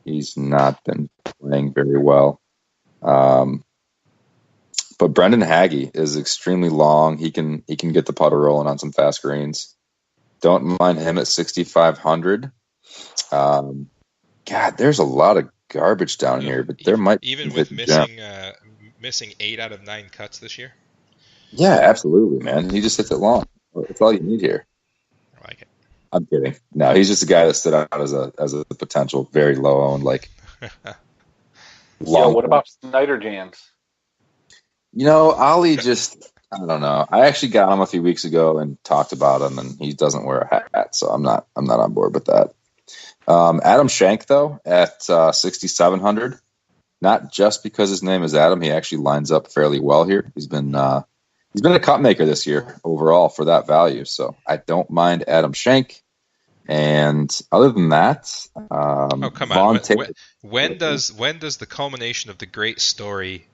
he's not been playing very well. But Brendan Hagee is extremely long. He can get the putter rolling on some fast greens. Don't mind him at 6,500. God, there's a lot of garbage down here, but there might even be with hidden missing 8 out of 9 cuts this year. Yeah, absolutely, man. He just hits it long. That's all you need here. I like it. I'm kidding. No, he's just a guy that stood out as a potential very low owned, like Yo, what about Snyder Jams? Ollie just, I don't know. I actually got him a few weeks ago and talked about him, and he doesn't wear a hat, so I'm not on board with that. Adam Schenk though at 6,700, not just because his name is Adam, he actually lines up fairly well here. He's been a cut maker this year overall for that value, so I don't mind Adam Schenk. And other than that, come on. When does the culmination of the great story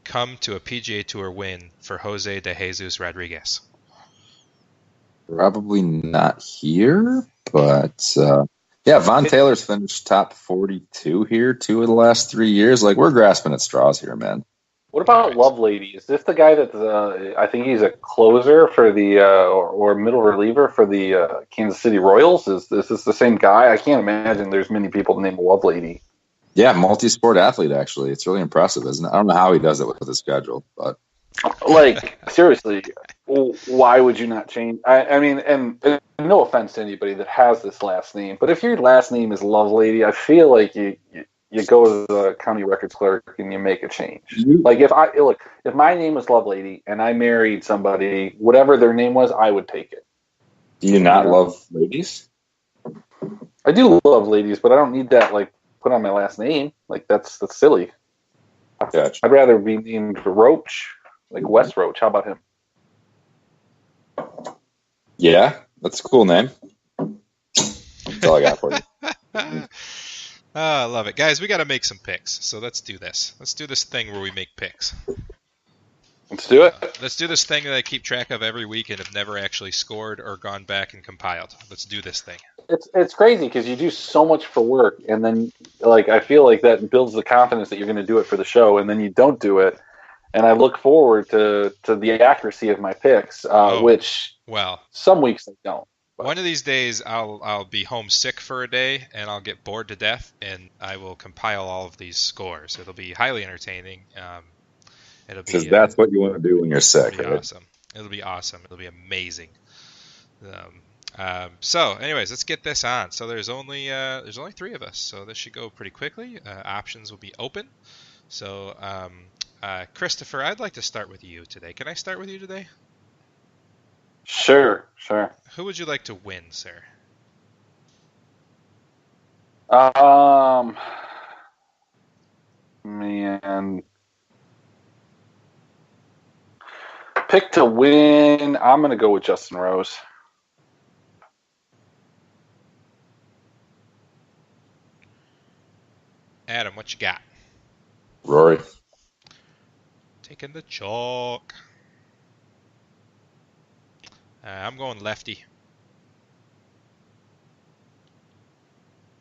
come to a PGA Tour win for Jose de Jesus Rodriguez? Probably not here, but Von Taylor's finished top 42 here 2 of the last 3 years. Like, we're grasping at straws here, man. What about Lovelady? Is this the guy that's I think he's a closer for the or middle reliever for the Kansas City Royals? Is this the same guy? I can't imagine there's many people named Lovelady. Yeah, multi-sport athlete, actually. It's really impressive, isn't it? I don't know how he does it with his schedule, but like, seriously, why would you not change? I mean, and no offense to anybody that has this last name, but if your last name is Lovelady, I feel like you go to the county records clerk and you make a change. Like, if my name was Lovelady and I married somebody, whatever their name was, I would take it. Do you not love ladies? I do love ladies, but I don't need that, like, put on my last name. Like, that's silly. Gotcha. I'd rather be named Roach, like Wes Roach. How about him? Yeah, that's a cool name. That's all I got for you. I love it. Guys, we got to make some picks, so let's do this. Let's do this thing where we make picks. Let's do it. Let's do this thing that I keep track of every week and have never actually scored or gone back and compiled. Let's do this thing. It's crazy because you do so much for work, and then, like, I feel like that builds the confidence that you're going to do it for the show, and then you don't do it. And I look forward to the accuracy of my picks, which some weeks I don't. But one of these days I'll be homesick for a day and I'll get bored to death and I will compile all of these scores. It'll be highly entertaining. Because that's what you want to do when you're sick. It'll be awesome. It'll be awesome. It'll be amazing. So, anyways, let's get this on. So there's only 3 of us, so this should go pretty quickly. Options will be open. So, Christopher, I'd like to start with you today. Can I start with you today? Sure. Who would you like to win, sir? Man. Pick to win. I'm going to go with Justin Rose. Adam, what you got? Rory. Taking the chalk. I'm going lefty.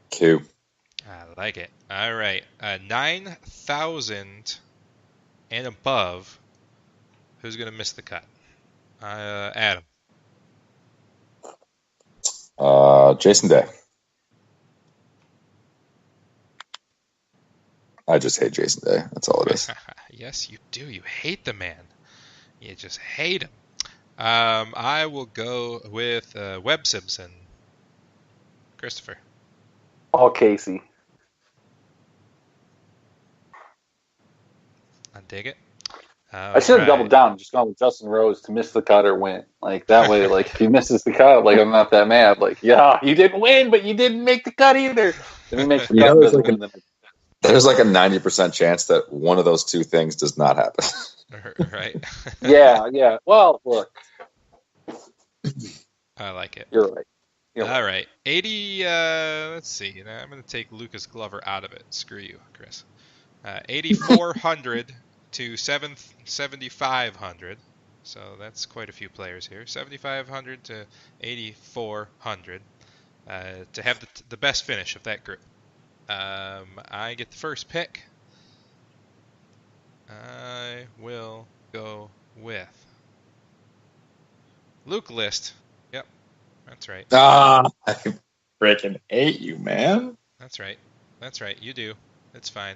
Q. I like it. All right. 9,000 and above. Who's going to miss the cut? Adam. Jason Day. I just hate Jason Day. That's all it is. Yes, you do. You hate the man. You just hate him. I will go with Webb Simpson. Christopher. Paul Casey. I dig it. I should have doubled down and just gone with Justin Rose to miss the cut or win. Like, that way, like, if he misses the cut, like, I'm not that mad. Like, yeah, you didn't win, but you didn't make the cut either. If he makes the cut, there's like a 90% chance that one of those two things does not happen. Right. Yeah. Well, look. I like it. You're right. All right. 80, let's see. I'm going to take Lucas Glover out of it. Screw you, Chris. 8,400 to 7,500. So that's quite a few players here. 7,500 to 8,400 to have the best finish of that group. I get the first pick. I will go with Luke List. Yep, that's right. Ah, I freaking hate you, man. That's right. That's right. You do. It's fine.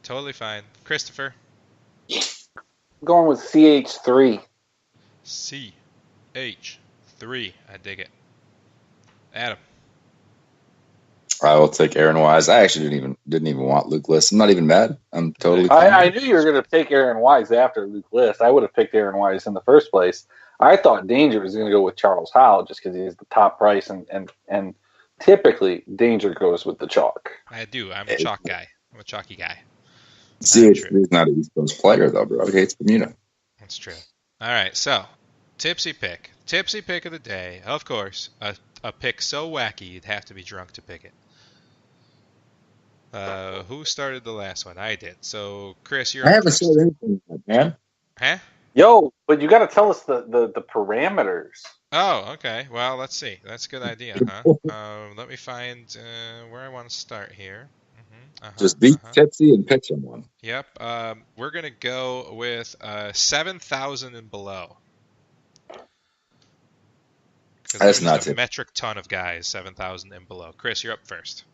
Totally fine. Christopher. I'm going with CH3. CH3. I dig it. Adam. I will take Aaron Wise. I actually didn't even want Luke List. I'm not even mad. I'm totally fine. I knew you were going to take Aaron Wise after Luke List. I would have picked Aaron Wise in the first place. I thought Danger was going to go with Charles Howell just because he's the top price, and typically Danger goes with the chalk. I do. I'm a chalk guy. I'm a chalky guy. CH3 is not an East Coast player, though, bro. He hates Bermuda. That's true. All right, so tipsy pick. Tipsy pick of the day. Of course, a pick so wacky you'd have to be drunk to pick it. Who started the last one? I did. So, Chris, you're I up haven't first. said anything yet, man. Huh? Yo, but you got to tell us the parameters. Oh, okay. Well, let's see. That's a good idea, huh? Let me find where I want to start here. Just beat Tipsy and pick someone. Yep. We're going to go with 7,000 and below. That's not a metric ton of guys, 7,000 and below. Chris, you're up first.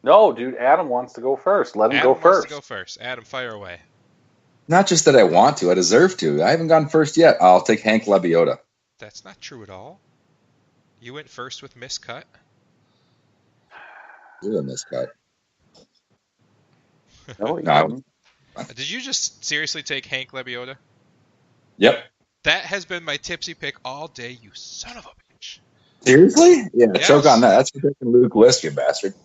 No, dude, Adam wants to go first. Let him Adam go first. Wants to go first. Adam, fire away. Not just that I want to, I deserve to. I haven't gone first yet. I'll take Hank Lebioda. That's not true at all. You went first with miscut. You're a miscut. No, Did you just seriously take Hank Lebioda? Yep. That has been my tipsy pick all day, you son of a bitch. Seriously? Yeah, Yes. choke on that. That's for picking Luke List, you bastard.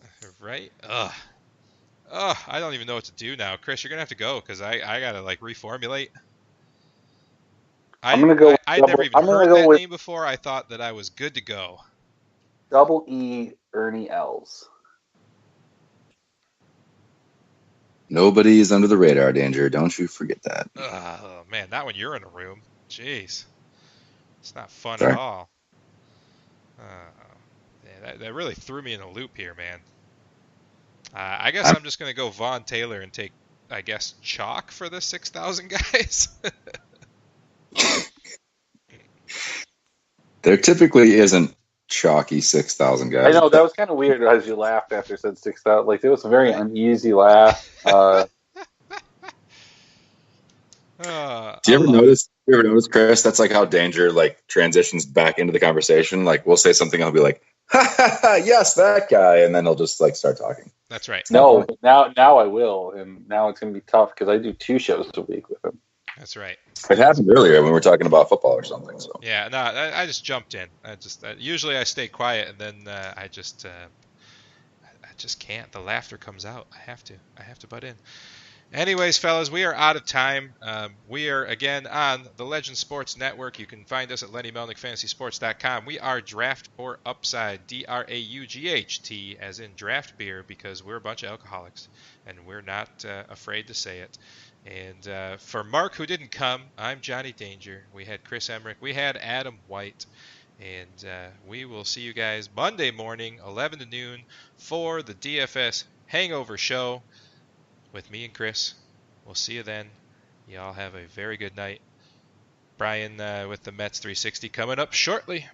Right? Ugh. I don't even know what to do now. Chris, you're going to have to go because I got to, like, reformulate. I'm going to go. I'd never even heard that name before. I thought that I was good to go. Double E Ernie Els. Nobody is under the radar, Danger. Don't you forget that. Oh, man, not when you're in a room. Jeez. It's not fun Sorry. at all. Yeah, that really threw me in a loop here, man. I guess I'm just going to go Vaughn Taylor and take, I guess, chalk for the 6,000 guys. There typically isn't chalky 6,000 guys. I know, that was kind of weird as you laughed after said 6,000. Like, it was a very uneasy laugh. Do you ever notice, Chris? That's like how Danger like transitions back into the conversation. Like we'll say something, I'll be like, "Ha ha ha! Yes, that guy," and then he'll just like start talking. That's right. No, now I will, and now it's going to be tough because I do 2 shows a week with him. That's right. It happened earlier when we were talking about football or something. So Yeah, no, I just jumped in. Usually I stay quiet, and then I just can't. The laughter comes out. I have to butt in. Anyways, fellas, we are out of time. We are, again, on the Legend Sports Network. You can find us at LennyMelnickFantasySports.com. We are Draft for Upside, DRAUGHT, as in draft beer, because we're a bunch of alcoholics, and we're not afraid to say it. And for Mark, who didn't come, I'm Johnny Danger. We had Chris Emmerich. We had Adam White. And we will see you guys Monday morning, 11 to noon, for the DFS Hangover Show with me and Chris. We'll see you then. Y'all have a very good night. Brian with the Mets 360 coming up shortly.